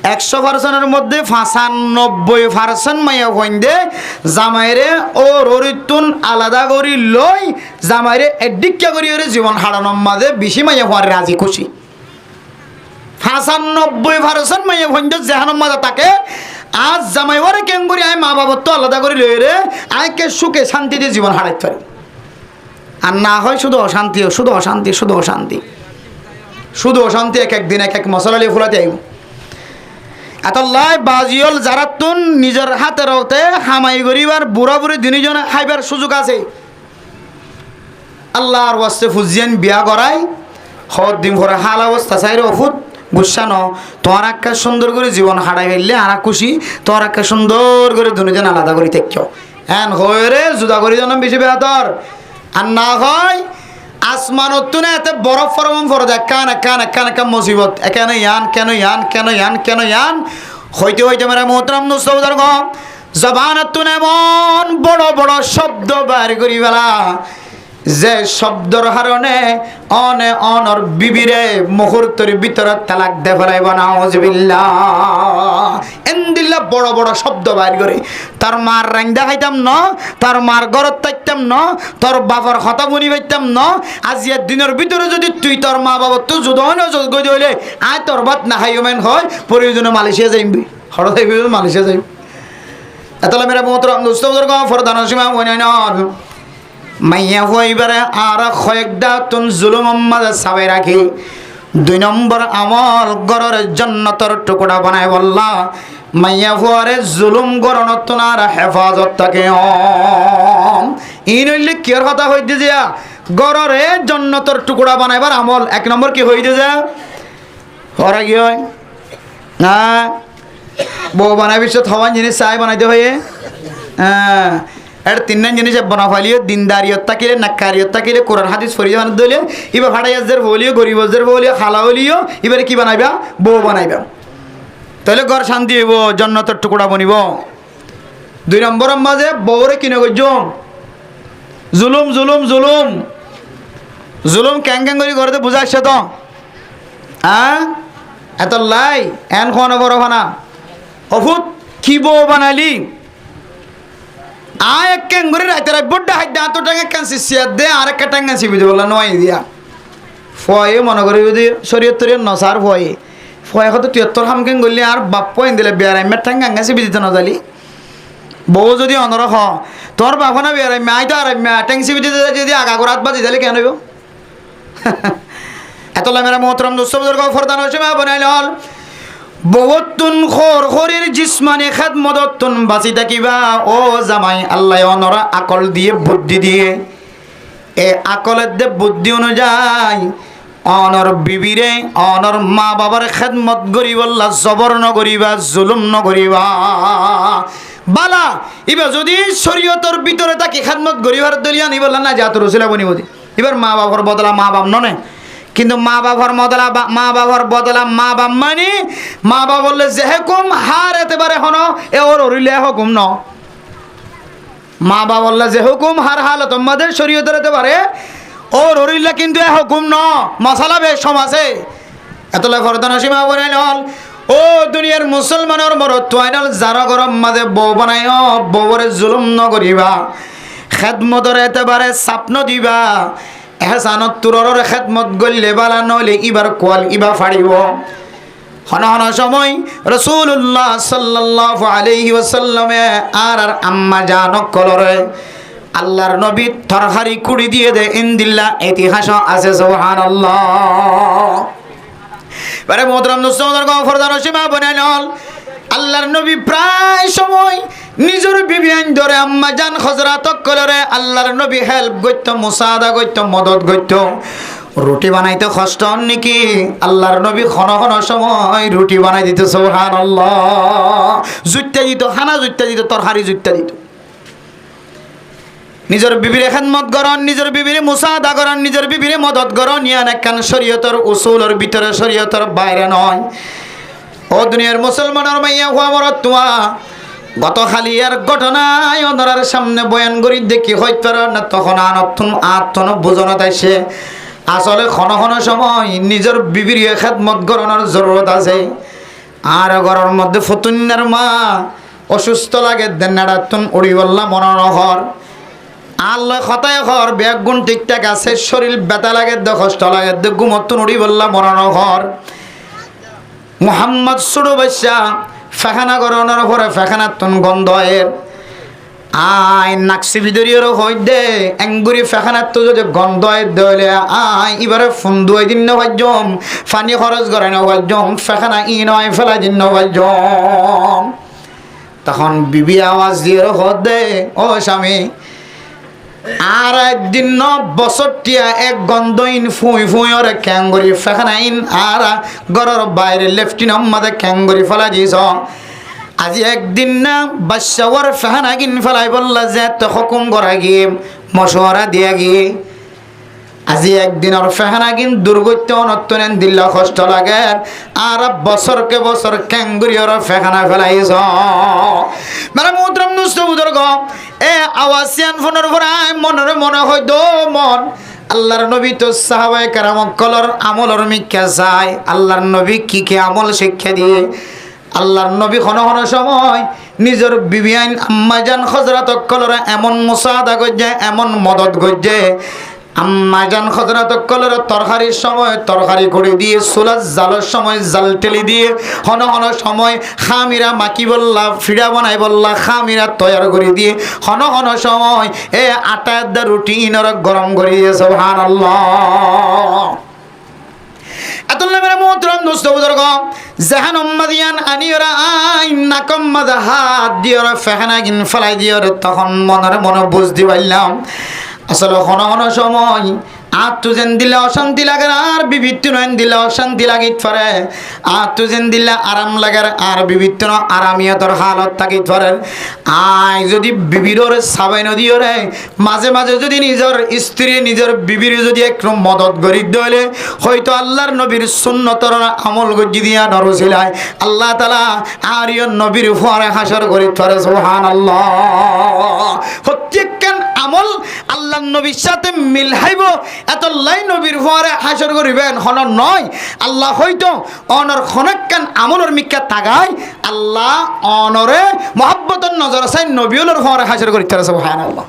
100% মধ্যে 95% মাইয়া হইন্দে জামাইরে ও ররিতুন আলাদা করি লই জামাইরে এডিক্কা করি জীবন হারানোর মাঝে বেশি মাইয়া হওয়ার রাজি খুশি 95% মাইয়া হইন্দে যেহানোর মাঝে তাকে আজ জামাই ওরে কেন করি আয় মা বাবার তো আলাদা করি লই রে আয়কে সুখে শান্তিতে জীবন হারাইতে পারি আর না হয় শুধু অশান্তি শুধু অশান্তি শুধু অশান্তি শুধু অশান্তি এক একদিন এক এক মশলা লিয়ে ফুলাতে আইব এতলাই বাজিয়ল যারা তুন নিজের হাতে রতে হামাই গরিবার বুড়া বুড়ি দিনজনে খাইবার সুযোগ আছে আল্লাহর ওয়াস্তে ফুজিয়ান বিয়া করাই হর দিন করে হাল অবস্থা চাইরে ওষুধ গুসানো তোমার একটা সুন্দর করে জীবন হারাই ফেললে আর খুশি তোমার একটা সুন্দর করে দুজন আলাদা করে থেকেও হ্যাঁ হয়ে রে জুদা করি যেন বেশি বেহাতর আর না হয় আসমানত তো না এত বরফ ফরম ফর কান কান কান কান মুসিবত এখানে ইয়ান কেন ইয়ান কেন ইয়ান কেন ইয়ান হইতে হইতে মেরা মোহতরম নসবদার গম জবানত তো এমন বড় বড় শব্দ বাইর করি বেলা যে শব্দর হারণে অনে অনর বিবিরে মুহূর্তের ভিতরে তালাক দে ফেলাইব নাউজুবিল্লাহ এন্দিল্লা বড় বড় শব্দ বাইর করে তার মার রান্দা খাইতাম ন তার মার ঘরত থাকতাম ন তোর বাবার কথা বনি পাইতাম ন আজিয়ার দিনের ভিতরে যদি তুই তোর মা বাবার তো যুদন গই হইলে আয় তোর ভাত না খাইমেন হয় প্রয়োজনে মালয়েশিয়া যাইবি হঠাৎ মালয়েশিয়া যাইবি এতলা মেরা মোহতরম দোস্তদের গো ফরদান সীমা ওনাইন মাইয়া হইবারে আর কয়েকটা তুন জুলুম মাঝে সাবাই রাখি 2 নম্বর আমল গরের জান্নাতের টুকরা বানায় বললা মাইয়া ফুয়ারে জুলুম গরন তোনার হেফাজত থাকে ইনইলে কির কথা হইতে যা গররে জান্নাতের টুকরা বানাইবার আমল 1 নম্বর কি হইতে যা ওরা কি হয় না বউ বানাই বিশ্ব হওয়ান জিনিস চাই বানাইতে হয়ে হ্যাঁ এর তিনজন জিনিস বনা ফালিও দিনদারিয়ত থাকিলে নাক্কারিয়ত থাকিলে কোরআন হাদিস ফরিয়ান দইলে ইবা ভাড়াইয়াজদের বলিও গরিবজদের বলিও খালা হলিও এবারে কি বানাইবা বউ বানাইবা তাহলে ঘর শান্তি হইব জান্নাতের টুকরা বনিব 2 নম্বর মাঝে বউরে কিনে গজম জুলুম জুলুম জুলুম জুলুম ক্যাং ক্যাং করে ঘরে বুঝাইছে তো এত লাই এন খানা বড় খানা অফুত কি বউ বানালি এক ক্যাং করে রাইতে রাই বড্ডা হাইট এত টাকা ক্যান্সি সিয়ার দে আর একটা টাঙ্গা সিবি দে বললা নয় দিয়া ফয়ে মনে করি যদি শরীয়তরে নসার ফয়ে ফয়ে কত 73 হাম ক্যাং করলি আর বাপ পয়েন দিলে বেড়াই মেট টাঙ্গা সিবি দিতে না জালি বউ যদি অনরখ তোর বাপা না বেড়াই মাই তো আর ট্যাং সিবি দিতে যদি আগা করে হাত বাজি দিলে কেন হইব এতলা মেরা মোহতরম দোস্ত বুজুর্গ ফরদান হইছে মা বনাইল হল বহুতুন খোর খোরের জিসমানে খেদমততুন বাঁচি থাকিবা ও জামাই আল্লাহ অনরা আকল দিয়ে বুদ্ধি দিয়ে এ আকলের দে বুদ্ধি অনুযায়ী অনর বিবিরে অনর মা বাবার খেদমত করিবল্লা জবর নকরিবা জুলুম নকরিবা বালা ইবা যদি শরীয়তর ভিতরে তাকে খেদমত করিবার দলিয়া নিবল্লা না জাত রসুলা বনিবদি এবার মা বাবার বদলা মা বাপ ননে কিন্তু মা বাবার বদলা মা বাবার বদলা মা বাপ মানে মা বাবা বললে যে হুকুম হার এতেবারে হন এ ওর অরিলে হুকুম ন মা বাবা বললে যে হুকুম হার হাল তোমাদের শরীয়তের এতে পারে ওর অরিল্লা কিন্তু এ হুকুম ন মশালা বেশ সমাজে এতলা ফরদান সীমা বনাই নল ও দুনিয়ার মুসলমানের মরত আইনাল যারা গরম মাঝে বউ বানাই বউরে জুলুম ন করিবা খেদমতর এতেবারে স্বপ্ন দিবা এহসানত তুরর খেদমত গল্লে বালা নইলে ইবার কোয়াল ইবা ফাড়িব হন হন সময় রাসূলুল্লাহ সাল্লাল্লাহু আলাইহি ওয়াসাল্লামে আর আম্মা জানক কলরে আল্লাহর নবী তরহারি কুড়ি দিয়ে দে ইনদিল্লা ইতিহাস আছে সুবহানাল্লাহ বারে মোহতরম দোস্তদের গফরদার সীমা বনাইল আল্লাহর নবী প্রায় সময় নিজের বিবিয়ান ধরে আম্মা জান হযরত কলরে আল্লাহর নবী হেল্প করত মুসাদা করত মদত করত রুটি বানাইতে কষ্ট নাকি আল্লাহর নবী খন খন সময় রুটি বানাই দিত সুবহানাল্লাহ জুত্তা দিত খানা জুত্তা দিত তরকারি জুত্তা দিত নিজের বিবির খেদমত করন নিজের বিবির মুসাদা করন নিজের বিবির মদত করন ইয়ান একখান শরীয়তের উসুলের ভিতরে শরীয়তের বাইরে নয় ও দুনিয়ার মুসলমানের মাইয়া হুয়া মরত তুয়া গত খালিয়ার ঘটনায় ওনার সামনে বয়ান করি দেখি হইতে না তখন আত্মন বোঝানো তাইছে আসলে খন খন সময় নিজের বিবির খেদমত করানোর জরুরত আছে আর ঘরের মধ্যে ফতুন্নার মা অসুস্থ লাগে দেনাড়াতুন উড়ি বললা মনোনহর আল্লাহ খতায় ঘর ব্যাগ গুণ ঠিকঠাক আছে শরীর ব্যথা লাগে দে কষ্ট লাগে দে ঘুমতুন উড়ি বললা মনোনহর মুহাম্মদ সুড়ু বৈশা ফেখানা গরনের পরে ফেখানাতুন গন্ধ এর আই নাকসি ভিতরিয়র হই দে এঙ্গুরি ফেখানাত তো যদি গন্ধ এর দলে আই এবারে ফুন্দুই দিন নবাজম ফানি খরচ করে নবাজম ফেখানা ই নয় ফেলা দিন নবাজম তখন বিবি আওয়াজ দিয়ে হদে ও স্বামী আর একদিন বছরটিয়া এক গন্ধইন ফুই ফুই ওরে ক্যাঙ্গরি ফেখানাইন আর ঘরের বাইরে লেফটিন মাঝে ক্যাঙ্গরি ফেলা দিয়েছ আজি একদিন না বাচ্চা ওর ফেহানা কিন ফেলাই বললা যে তো হুকুম করা গিয়ে মশওয়ারা দিয়া গিয়ে আজি একদিন ওর ফেহানা কিন দুর্গত্য অনত্তনেন দিল্লা কষ্ট লাগে আর বছরকে বছর ক্যাঙ্গুরি ওর ফেহানা ফেলাইছ মানে মুদ্রম দুষ্ট বুজুর্গ এ আওয়াসিয়ান ফোনের ভরায় মনের মনে হয় দো মন আল্লাহর নবী তো সাহাবায়ে কেরাম কলর আমলর মিক্কা যায় আল্লাহর নবী কি কি আমল শিক্ষা দিয়ে আল্লাহর নবী খন খন সময় নিজের বিবিয়ান আম্মাজান হযরত কলরে এমন মুসাদা গজ্জে এমন মদত গজ্জে আম্মাজান হযরত কলরে তরকারির সময় তরকারি করে দিয়ে সুলাজ জালের সময় জাল টেলি দিয়ে হন হন সময় খামিরা মাকি বললা ফিড়া বানাই বললা খামিরা তৈয়ার করে দিয়ে হন হন সময় এ আটার দা রুটি ইনর গরম করে দিয়ে সুবহানাল্লাহ এতলে মেরে মোহতরম দোস্ত বুজুর্গ জাহান উম্মাদিয়ান আনিয়রা আইন নাকম মাদা হাত দিয়রা ফেহানা গিন ফেলাই দিয়রা তখন মনের মনে বুঝতে পারলাম আসলে খন খন সময় আত্মজেন দিলে অশান্তি লাগে আর বিবিত্ত নয়ন দিলে অশান্তি লাগিত পারে আত্মজেন দিলে আরাম লাগে আর বিবিত্ত ন আরামিয়তর হালত থাকিত পারে আয় যদি বিবির সাবাই নদী রে মাঝে মাঝে যদি নিজের স্ত্রী নিজের বিবির যদি একটু মদত গরিব দলে হয়তো আল্লাহর নবীর সুন্নতর আমল গজি দিয়া নরসিলায় আল্লাহ তাআলা আর ইয় নবীর ফুয়ারে হাসর করিত পারে সুবহানাল্লাহ প্রত্যেকখান আমল আল্লাহর নবীর সাথে মিল হাইব এত লাই নবীর ফুয়ারে হাসর করিবেন হন নয় আল্লাহ হয়তো অনর খনকান আমলের মিক্কা তাগায় আল্লাহ অনরে মহব্বতের নজর চাই নবীর ফুয়ারে হাসর করিত পারে সুবহানাল্লাহ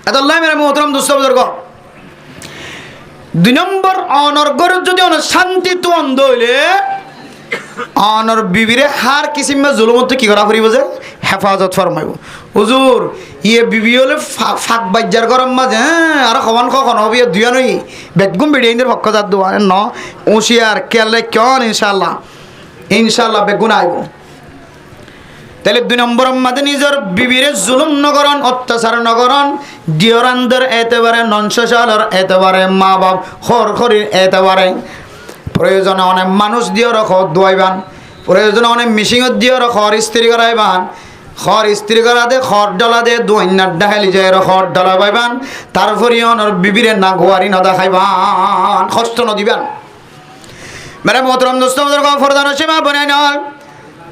এত লাই মেরে মোহতরম দোস্ত বুজুর্গ 2 নম্বর অনর গরে যদি অন শান্তি তো অন্ধ হইলে অনর বিবিরে হার কিসিমে জুলুমত কি করা করিব যে হেফাজত ফরমাইব হুজুর ইয়ে বিবি হলে ফাঁক বাজ্জার গরম মাঝে আর খবান কখন হবে দুয়া নই বেদগুম বেড়িয়ে পক্ষ যার দোয়া ন উশিয়ার কেলে কেন ইনশাল্লাহ বেগুন আইব তাহলে 2 নম্বর মাঝে নিজের বিবিরে জুলুম নগরণ অত্যাচার নগরণ দিয়রানদের এতেবারে ননশালর এতেবারে মা বাপ খর খরির এতেবারে প্রয়োজনে অনেক মানুষ দিয়ে রখ দোয়াইবান প্রয়োজনে অনেক মিশিংত দিয়ে খর স্ত্রী করাইবান খর স্ত্রী করা দে খর ডলা দে দোয়াইনার ডাহালি যায় খর ডলা পাইবান তারপরে অনর বিবিরে না গোয়ারি না দেখাইবান কষ্ট নদিবান মেরে মোহতরম দোস্ত ফরদান সীমা বনাই নল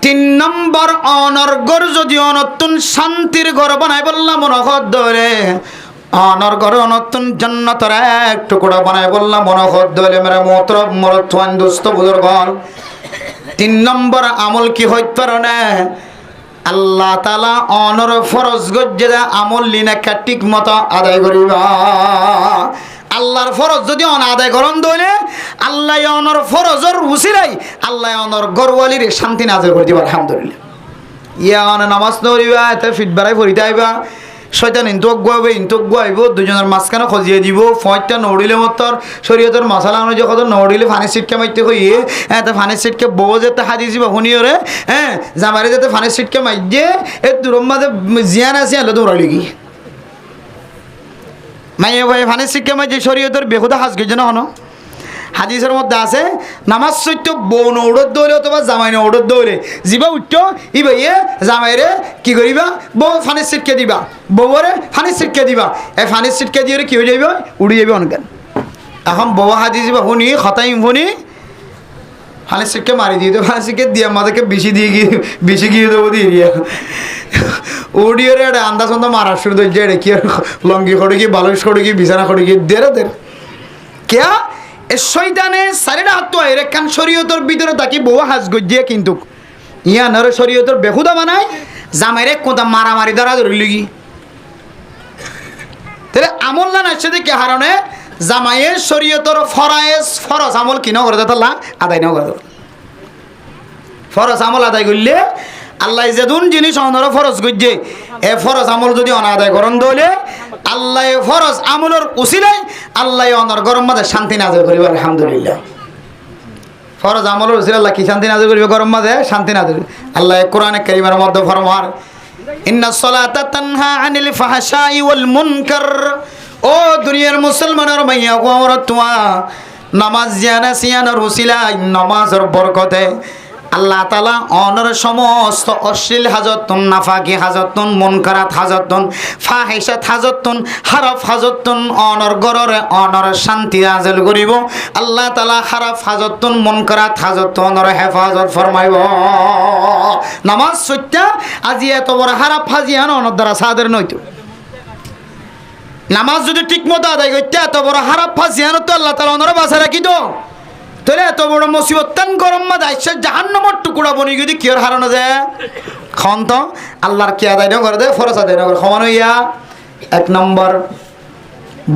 3 নম্বর অনর্গর যদি অনতুন শান্তির ঘর বানাই বললাম মনখত ধরে অনর্গর অনতুন জান্নাতের এক টুকরা বানাই বললাম মনখত ধরে মেরে মোহতরম মরতওয়ান দোস্ত বুজুর্গ 3 নম্বর আমল কি হইতে পারে না আল্লাহ তাআলা অনর ফরজ গজ্জে আমল লিনা ঠিক মতো আদায় করিবা আল্লাহর ফরজ যদি অন আদায় করন দইলে আল্লাহ অনর ফরজর উসিলাই আল্লাহ অনর গরওয়ালির শান্তি নাজিল করে দিবা আলহামদুলিল্লাহ ইয়া অন নামাজ নড়িবা এতে ফিটবারাই ফরিতে আইবা শয়তান ইন্তক গুয়াবে ইন্তক গুয়াইব দুজনের মাঝখানে খজিয়ে দিব ফয়টা নড়িলে মতর শরীয়তের মশলা অনুযায়ী কত নড়িলে ফানি সিটকে মাইতে হইয়ে এতে ফানি সিটকে বউ যেতে হাজি যাবা শুনিওরে হ্যাঁ জামারে যেতে ফানি সিটকে মাই দিয়ে এ দূরম মাঝে জিয়ান আছে আলো দৌড়ালি কি মাইয়ে ভাই ফানি সিটকে মাই যে শরীয়তের বেহুদা হাজ গেছে না হনো হাদিসের মধ্যে আছে নামাজ সত্য বউ নৌড়ত দৌড়ে অথবা জামাই নৌড়ত দৌড়ে যিবা উঠ্য ই ভাইয়ে জামাইরে কি করিবা বউ ফানির সিটকে দিবা বউরে ফানির সিটকে দিবা এই ফানির সিটকে দিয়ে কি হয়ে যাইব উড়ি যাবে অনেক এখন বউ হাদি যাবা শুনি খতাইম শুনি ফানির সিটকে মারি দিয়ে দেবো ফানির সিটকে দিয়ে আমাদেরকে বেশি গিয়ে দেবো দিয়ে দিয়া উড়িয়ে রে আন্দাজ অন্ধ মারা শুরু ধরছে রে কি লঙ্গি খড়ি কি বালুস খড়ি কি বিছানা খড়ি কি দে কেয়া এ শয়তানে সারেটা হাত এর কান শরীয়তের ভিতরে তাকে বউ হাজ গজিয়ে কিন্তু ইয়ানার শরীয়তের বেহুদা বানায় জামাইরে কোথা মারামারি দ্বারা ধরলি কি তাহলে আমল না আসছে কি হারণে জামাইয়ের শরীয়তের ফরজ আমল কি নগর দাতা আদায় নগর ফরজ আমল আদায় করলে আল্লাহ যেদুন জিনিস অনর ফরজ গজ্জে এ ফরজ আমল যদি অনাদায় করন দলে আল্লাহ ফরজ আমলের উসিলাই আল্লাহ অনর গরম মাঝে শান্তি নাজিল করিব আলহামদুলিল্লাহ ফরজ আমলের উসিলাই আল্লাহ কি শান্তি নাজিল করিব গরম মাঝে শান্তি নাজিল আল্লাহ কোরআনে কারীমের মধ্যে ফরমান ইন্নাস সালাতা তানহা আনিল ফাহশাই ওয়াল মুনকার ও দুনিয়ার মুসলমানের মাইয়া ওয়ারাতুয়া নামাজ জানা সিয়ানার উসিলাই নামাজের বরকতে আল্লাহ তাআলা অনর সমস্ত অশ্লীল হাজতন নাফাকি হাজতন মুনকারাত হাজতন ফাহিশাত হাজতন হারাফ হাজতন অনর গররে অনর শান্তি নাজিল করিব আল্লাহ তাআলা হারাফ হাজতন মুনকারাত হাজতন অনর হেফাজত ফরমাইব নামাজ সত্যা আজি এত বড় হারাফ ফাজিয়ান অনর দ্বারা সাদের নইতো নামাজ যদি ঠিকমতো আদায় করতে এত বড় হারাফ ফাজিয়ান তো আল্লাহ তাআলা অনর বাঁচা রাখিত তাহলে এত বড় মুসিবত তান গরম মা দাইছে জাহান্নামের টুকরা বনি যদি কিয়র হারানো যায় খন তো আল্লাহর কি আদায় করে দে ফরজ আদায় করে সমান হইয়া 1 নম্বর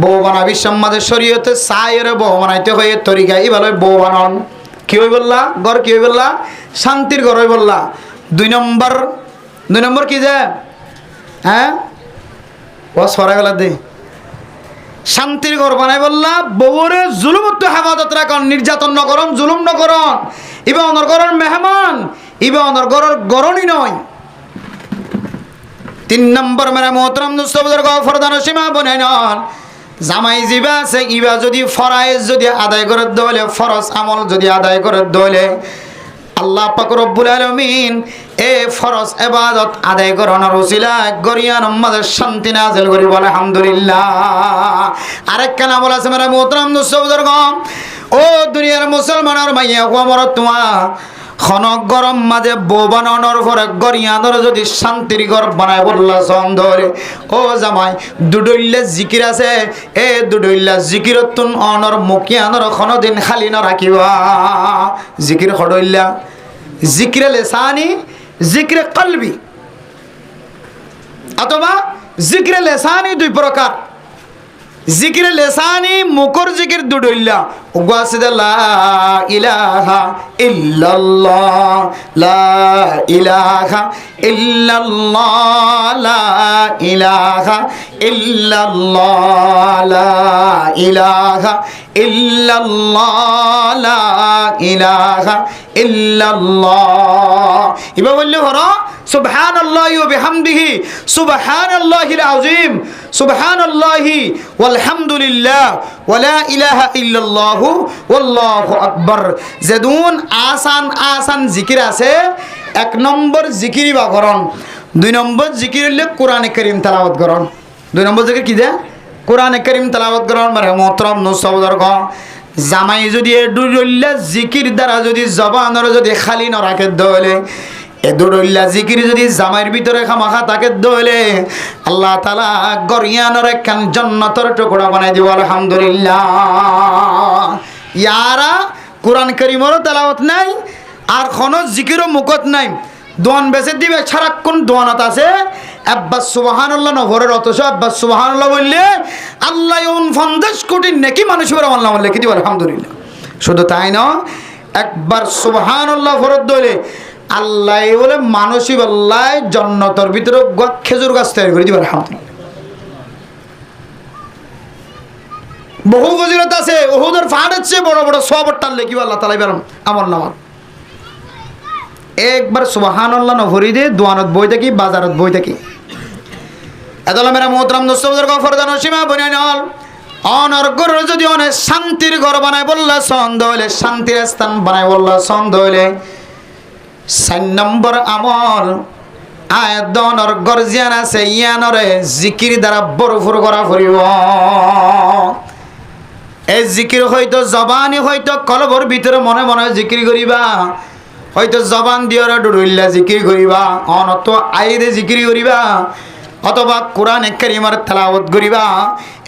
বউ বানাবি সমাজের শরীয়তে সায়ের বউ বানাইতে হয়ে তরিকা এই ভালো বউ বানান কি হই বললা ঘর কি হই বললা শান্তির ঘর হই বললা 2 নম্বর কি যে হ্যাঁ ও সরা গেল দে শান্তির ঘর বানাই বললা বউরে জুলুমত হেফাজত রাখুন নির্যাতন নকরন জুলুম নকরন ইবা অনর ঘরের মেহমান ইবা অনর ঘরের গরণই নয় তিন নম্বর মেরা মোহতরম দুস্তবদের ফরদান সীমা বনাই নন জামাই জিবা আছে ইবা যদি ফরায়েজ যদি আদায় করে দলে ফরজ আমল যদি আদায় করে দলে আল্লাহ পাক রব্বুল আলামিন এ ফরজ ইবাদত আদায় করানোর উসিলায় গরিয়ান উম্মাদের শান্তি নাযিল করি বলে আলহামদুলিল্লাহ। আরেকটা নাম আছে মেরা মোহতরম দুস্তবদের ও দুনিয়ার মুসলমানের মাইয়া আমার তোমা খনক গরম মাঝে বউ বানানোর পরে গরিয়ানোর যদি শান্তির ঘর বানায় বললা সন্দরে ও জামাই দুডইল্লা জিকির আছে এ দুডইল্লা জিকিরতুন অনর মুকিয়ানোর কোনদিন খালি না রাখিবা। জিকির খডইল্লা জিকিরে লেসানি জিকিরে কলবি অথবা জিকিরে লেসানি দুই প্রকার। জিকিরে লেসানি মুখর জিকির দুডইল্লা ওয়াসিদা লা ইলাহা ইল্লাল্লাহ লা ইলাহা ইল্লাল্লাহ লা ইলাহা ইল্লাল্লাহ লা ইলাহা ইল্লাল্লাহ লা ইলাহা ইল্লাল্লাহ ইবা বললে হরা সুবহানাল্লাহি ওয়া বিহামদিহি সুবহানাল্লাহিল আযীম সুবহানাল্লাহি ওয়ালহামদুলিল্লাহ ওয়া লা ইলাহা ইল্লাল্লাহু ওয়াল্লাহু আকবার। যেদুন আসান আসান জিকির আছে এক নম্বর জিকিরই বা করণ, দুই নম্বর জিকির হইলে কোরআনে কারীম তেলাওয়াত করণ। দুই নম্বর জিকির কি দে কোরআনে কারীম তেলাওয়াত করণ। মানে মোহতরম নসবদর গ জামাই যদি দুইল্লা জিকির দ্বারা যদি জবানর যদি খালি না রাখে দলে এ দুইল্লা জিকির যদি জামাইয়ের ভিতরে খামাখা থাকে দলে আল্লাহ তাআলা গরিয়ানোর একখান জান্নাতের টুকরা বানাই দিব আলহামদুলিল্লাহ। ইয়ারা কোরআন কারীমেরও তেলাওয়াত নাই আর কোনো জিকিরও মুখত নাই, দোয়ান বেঁচে দিবে সারাক্ষণ দোয়ানত আছে আব্বাস সুবহানাল্লাহ নহরের অথচ আব্বাস সুবহানাল্লাহ বললে আল্লাহ 50 কোটি নেকি মানুষের আল্লাহ লিখে দিব আলহামদুলিল্লাহ। শুধু তাই না একবার সুবহানাল্লাহ ফরদ দলে আল্লাহ বলে মানুষই আল্লাহ জান্নাতের ভিতরে খেজুর গাছ তৈরি করে দিব আলহামদুলিল্লাহ। বহু ফজিলত আছে উহুদের পাহাড়ের চেয়ে বড় বড় সবর টানলে কি আল্লাহ তাআলা বেরম আমল নামা একবার সুবহানাল্লাহ নভরি দে দোয়ানত বই থাকি বাজারত বই থাকি এদলা মেরা মোহতরম দোস্তবদের ফরদান সীমা বনাই নল অনর্গর যদি অনেক শান্তির ঘর বানায় বললা সন্দ হইলে শান্তির স্থান বানায় বললা সন্দ হইলে 4 নম্বর আমল আয়াত অনর্গর জিয়ান আছে ইয়ানরে জিকির দ্বারা ভরপুর করা ফুরিব। এই জিকির হয়তো জবানি হয়তো কলবর ভিতরে মনে মনে জিকির করিবা, হয়তো জবান দিয়ে ডুডুল্লা জিকির করিবা, অনত আইরে জিকির করিবা অথবা কোরআনে কারীমের তেলাওয়াত করিবা।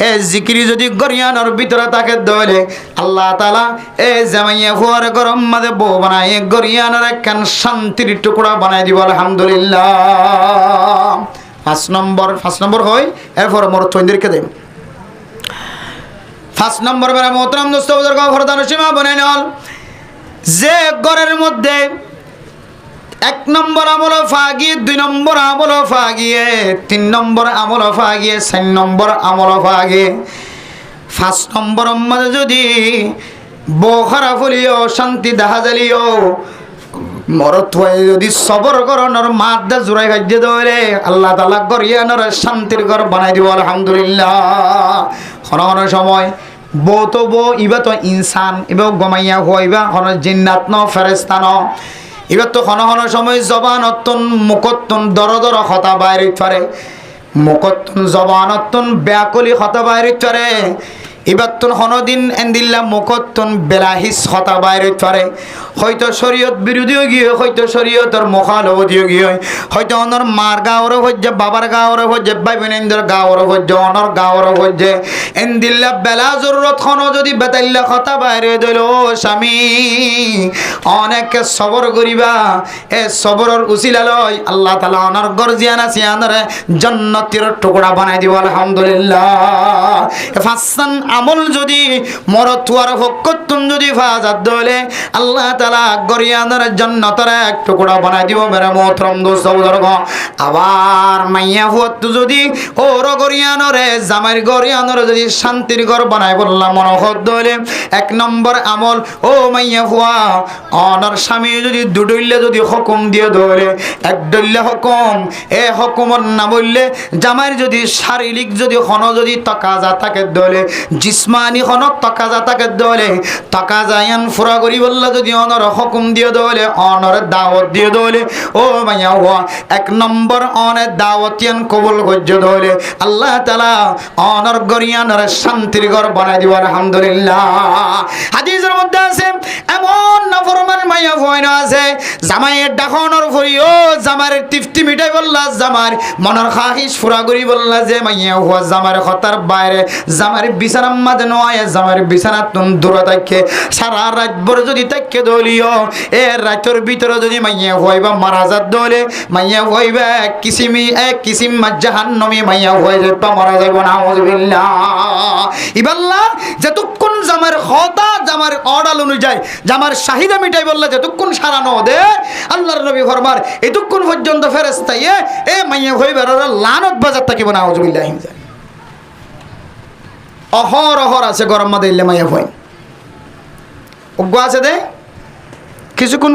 এ জিকির যদি গরিয়ানোর ভিতরে থাকে দলে আল্লাহ তাআলা এ জামাইয়া হুয়ার গরম মাঝে বউ বানায় গরিয়ানোর একখান শান্তির টুকরা বানাই দিব আলহামদুলিল্লাহ। 5 নম্বর হয় এরপর মোর তৈন্দিরকে দেব। 5 নম্বর মেরা মোহতরম দোস্তবদের ফরদান সীমা বনাই নল যে ঘরের মধ্যে 1 নম্বর আমল ফাগিয়ে 2 নম্বর আমল ফাগিয়ে 3 নম্বর আমল ফাগিয়ে 4 নম্বর আমল ফাগিয়ে 5 নম্বর মধ্যে যদি বউ খারাপ হলিও শান্তি দেখা জ্বালিও মরত হয়ে যদি সবর করণর মাদ্দা জোড়াই গাজ্যে ধরে আল্লাহ তাআলা গরিয়ানোর শান্তির ঘর বানাই দিব আলহামদুলিল্লাহ। কোনো সময় বউ তো বউ ইবা তো ইনসান এবার গমাইয়া হইবা হন জিন্নাত ন ফেরেশতা ন এবার তো হন সময় জবান অত্যন মুকত্তন দর দর কথা বাইরে পারে মুকত্তন জবান অত্যন ব্যাকলি কথা বাইরে পারে এবার তো হনদিন এন্দিল্লা মুকত্তন বেলাহিস কথা বাইরে পারে হয়তো শরীয়ত বিরোধীও গিয়ে হয়তো শরীয়তের মুখালবতীয় গিয়ে হয়তো অনর মার গাঁওর হচ্ছে বাবার গাঁওর হচ্ছে ভাই বোনেন্দ্র গাঁওর হচ্ছে অনর গাঁওর হচ্ছে এন্দিল্লা বেলা জরুরত খন যদি বেতাইল্লা কথা বাইরে দিল স্বামী অনেকে সবর করিবা এ সবরের উসিলা লয় আল্লাহ তাআলা অনর গর্জিয়ানা সিয়ানরে জান্নাতের টুকরা বানাই দিব আলহামদুলিল্লাহ। ফাসান আমল যদি মরতুয়ার হকতুন যদি ফাজাত দলে আল্লাহ তাআলা গরিয়ানের জান্নাতের এক টুকরা বানাই দিব মেরে মোহতরম দোস্ত বুজুর্গ আবার মাইয়া হুয়াত যদি ওর গরিয়ানরে জামাইর গরিয়ানরে যদি শান্তির ঘর বানাই বললাম মনোহর দলে এক নম্বর আমল ও মাইয়া হুয়া অনার স্বামী যদি দুডইলে যদি হুকুম দিয়ে দলে এক দইলে হুকুম এ হুকুমর না বললে জামাইর যদি শারীরিক যদি হন যদি তাকাজা থাকে দলে জিসমানি হন তাকাজা থাকে দলে তাকাজায়ান ফুরা করি বললা যদি অনর হুকুম দিয়ে দলে অনর দাওয়াত দিয়ে দলে ও মাইয়া হুয়া এক নম্বর অনের দাওয়াতিয়ান কবুল করছে দলে আল্লাহ তাআলা অনর গরিয়ানর শান্তির ঘর বানাই দিব আলহামদুলিল্লাহ হাদিসের মধ্যে আছে এমন নাফরমান মাইয়া হুয়া আছে জামাইয়ের ডাকনর ফুরিও জামাইয়ের তিফতি মিটাই বললা জামার মনের খাহিস ফুরা করি বললা যে মাইয়া হুয়া জামার খতার বাইরে জামার বিছানার মাঝে নয় জামার বিছানা তুন দূরে থাকে সারা রাত ভর যদি থাকে দলিও এ রাতের ভিতরে যদি মাইয়া হইবা মারা যাত দলে মাইয়া হইবা এক কিসিম জাহান্নামী মাইয়া হয়ে যাবা মারা যাইব নাউযুবিল্লাহ ইবাল্লাহ যতক্ষণ জামার খতা জামার অর্ডার অনুযায়ী জামার চাহিদা মিটাই বললা যতক্ষণ সারানো দে আল্লাহর নবী ফরমার এতক্ষণ পর্যন্ত ফেরেশতা এ মাইয়া হইবার লানত বাজার থাকিব নাউযুবিল্লাহ অহর আছে গরম মাদে ইল্লে মাইয়া হয় অজ্ঞ আছে দে কিছুক্ষণ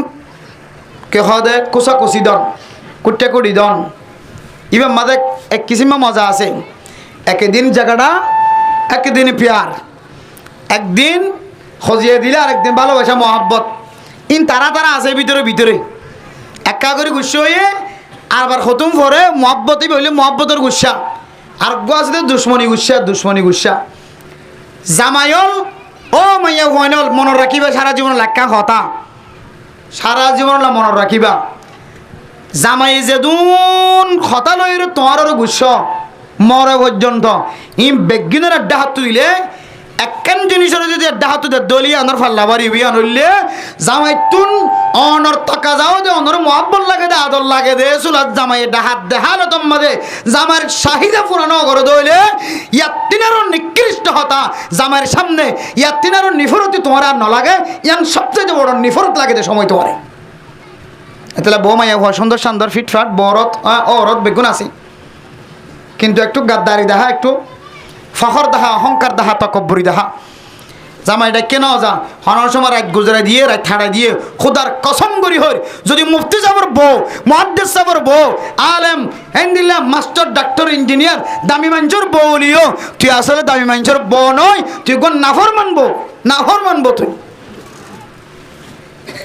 কে দে কুচা কুচি দন কুটে কুড়ি দন ইবা মাদে এক কিসিমা মজা আছে একদিন জায়গাটা একদিন পিয়ার একদিন সজিয়ে দিলে আর একদিন ভালোবাসা মহাব্বত ইন তারা আছে ভিতরে একা করে গুচ্ছা হয়ে আরবার খতম করে মহাব্বতই বললে মহাব্বতের গুচ্ছা আর আছে দুশ্মনী গুচ্ছা জামায়ল ও মাইয়া হুয়াইনল মনত রাখিবা সারা জীবন লেখা হতা সারা জীবন মনত রাখিবা জামাই যেদুন হতা লইর তোমার গুচ্ছ মরে পর্যন্ত ই বেগিনের আড্ডা হাত তুলিলে একখান জিনিসের যদি আড্ডা হাত দলিয়ে আনার ফাল্লা বাড়িবি আনলে জামাই তুন অনর টাকা যাও দে অনর মহাব্বত লাগে দে আদর লাগে দে চুলাত জামাই হাত দেখালো তোমাদের জামার চাহিদা পুরানো করে দইলে ইয়াতিনারও নিকৃষ্ট হতা জামার সামনে ইয়াতিনারও নিফরতি তোমার আর নলাগে ইয়ান সবচেয়ে বড় নিফরত লাগে দে সময় তোমারে তাহলে বউ মাইয়া হওয়া সুন্দর সুন্দর ফিটফাট বরত অরত বেগুন আছে কিন্তু একটু গাদ্দারি দেখা একটু ফখর দেখা অহংকার দেখা তকব্বরি দেখা জামাইটা কেন যা হনার সময় রাত গুজরা দিয়ে রাত ঠাড়া দিয়ে খুদার কসম করি হই যদি মুফতি সাহেবের বউ মুহাদ্দিস সাহেবের বউ আলেম হেন্দিল্লা মাস্টার ডাক্তার ইঞ্জিনিয়ার দামি মানুষের বউ লিও তুই আসলে দামি মানুষের বউ নয় তুই কোন নাফরমান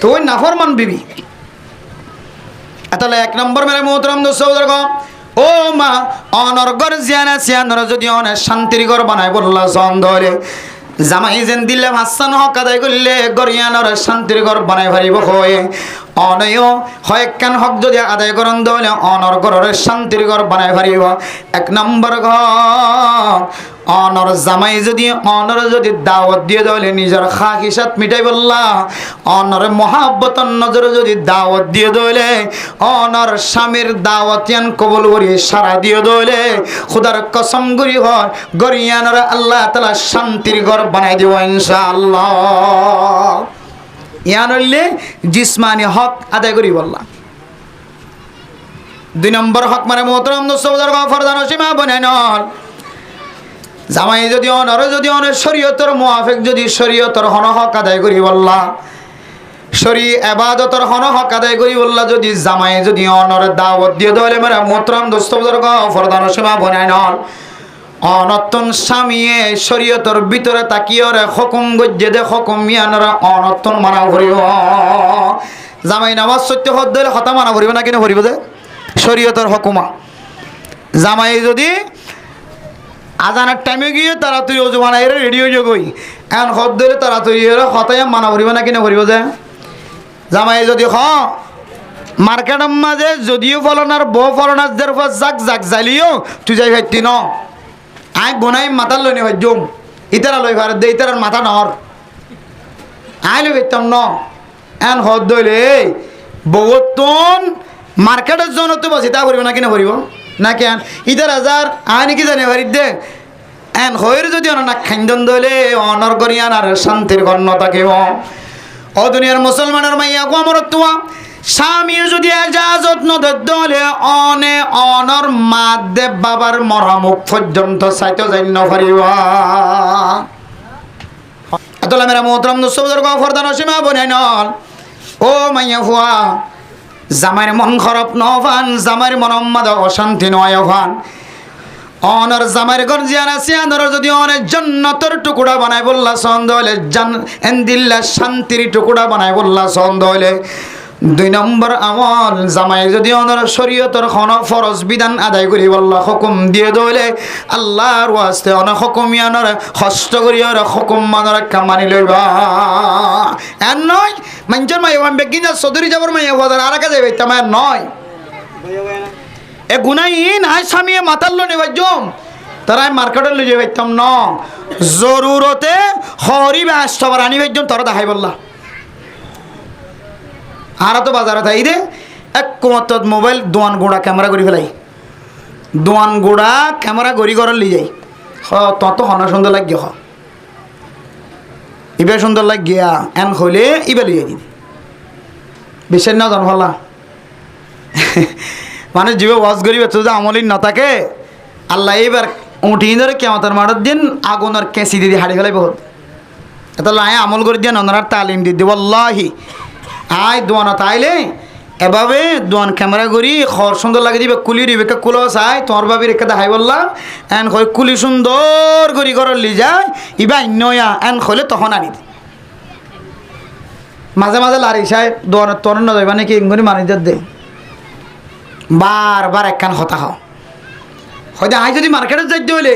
তুই নাফরমান বিবি তাহলে এক নম্বর মেরে মোহতরম দোস্ত ও মা অনর্গর জিয়ানা সিয়ানর যদি অনেক শান্তির ঘর বানায় বললা জন ধরে জামাই যেন দিলে হাসান হক আদায় করলে গরিয়ানর শান্তির ঘর বানায় ভারিব হয়ে অনয় হয়েকান হক যদি আদায় করেন দলে অনর্গরের শান্তির ঘর বানায় ভারিব এক নম্বর ঘর অনর জামাই যদি অনর যদি দাওয়াত দিয়ে দলে নিজের খাহিসাত মিটাই বললা অনর মহাব্বতন নজরে যদি দাওয়াত দিয়ে দলে অনর স্বামীর দাওয়াতিয়ান কবুল করি সারা দিয়ে দলে খুদার কসম করি হর গরিয়ানর আল্লাহ তাআলা শান্তির ঘর বানাই দিব ইনশাআল্লাহ ইয়ান হইলে জিসমানি হক আদায় করি বললা দুই নম্বর হক মানে মোহতরম দোস্তর ফরদান সীমা বনাই নল জামাই যদি অনের শরীয়তের মুআফিক যদি শরীয়তের হন হক আদায় করি বললা এবাদতের হন হক আদায় করি বললা যদি জামাই যদি অনর দাওয়াত দিয়ে দলে মানে মোহতরম দোস্তর ফরদান সীমা বনাই নল অনতন স্বামীয়ে শরীয়তের ভিতরে তাকিয়রে হুকুম গজ্জে দে হুকুম মিয়ানরা অনতন মানা করিব জামাই নামাজ সত্য হদ দিলে হতা মানা করিব না কেন করিব যে শরীয়তের হুকুমা জামাই যদি আজানের টাইমে গিয়ে তাড়াতাড়ি অজু বানাই রেডি হয়ে যাবই এখন হদ দিলে তাড়াতাড়ি হতায় মানা করিব না কেন করিব যে জামাই যদি মার্কেটের মাঝে যদিও ফলনার বউ ফলনার দের জাক জ্বালিও তুই যাই ভাইতি ন আই বোনাই মাথার লই হয় জম ইতারা লই ভার দে ইতারার মাথা নহর আই লই ভাইতাম ন এন হদ দইলে বহুতন মার্কেটের জন্য তো বসে তা করিব না কিনা করিব না কেন ইতার হাজার আই নাকি জানে ভারি দে এন হইর যদি না খাইন্দন দলে অনর করিয়ান আর শান্তির ঘর ন থাকে ও দুনিয়ার মুসলমানের মাইয়া গো আমার তোয়া স্বামী যদি এজাজত নদলে অনে অনর মা দেব বাবার মরামুখ পর্যন্ত চাইতে যাই নপারিবা আতলা মেরা মোহতরম দুঃসবুজুর্গ ফরদান সীমা বনে নল ও মাইয়া ফুয়া জামাইর মন খারাপ নভান জামাইর মন অশান্তি নয় ভান অনর জামাইর ঘর জিয়ান আছে আনর যদি অনেক জান্নাতের টুকুরা বানাই বললা সন্দ হইলে এন্দিল্লা শান্তির টুকুরা বানাই বললা সন্দ হইলে 2 নম্বর আমল জামাই যদি অনর শরীয়তের খন ফরজ বিধান আদায় করি বললা হুকুম দিয়ে দইলে আল্লাহর ওয়াস্তে অন হুকুমিয়ানর কষ্ট করি আর হুকুম মানর কামানি লইবা এন নয় মঞ্জর মাই ওয়াম বেগিন চৌধুরী যাবর মাই ওয়াদার আর কাজে যাবে তামার নয় এ গুনাইন আই স্বামী মাতাল লো নেবা জম তারাই মার্কেটে লই যাবে তাম ন জরুরতে হরি বাস্তবার আনি বেজম তোরা দেখাই বললা আর তো বাজারে থাই দে এক কুমত মোবাইল দোয়ান গোড়া ক্যামেরা করি ফেলাই দোয়ান গোড়া ক্যামেরা গড়ি করে লি যাই তত হনা সুন্দর লাগিয়ে ইবে সুন্দর লাগিয়া এন হইলে ইবে লিয়ে দিবি বিশ্বের না জন ফলা মানে জীবে ওয়াজ করিবে তো যে আমলিন না থাকে আল্লাহ এবার উঠি ধরে কেমতার মাঠের দিন আগুনের কেঁচি দিদি হাড়ি ফেলাই বহুত এত লাই আমল করে দিয়ে ননার তালিম দিদি বল্লাহি আয় দোয়ানা তাইলে এভাবে দোয়ান ক্যামেরা করি খর সুন্দর লাগে দিবে কুলি দিবে কুলো চাই তোমার ভাবির একটা দেখাই বললা এন হয় কুলি সুন্দর করি ঘর লি যায় ইবা নয়া এন হইলে তখন আনি মাঝে মাঝে লারি চাই দোয়ানের তর না যাইবা নাকি ইঙ্গুনি মানিজার দে বারবার একখান হতা হও হয়তো আই যদি মার্কেটে যাইতে হইলে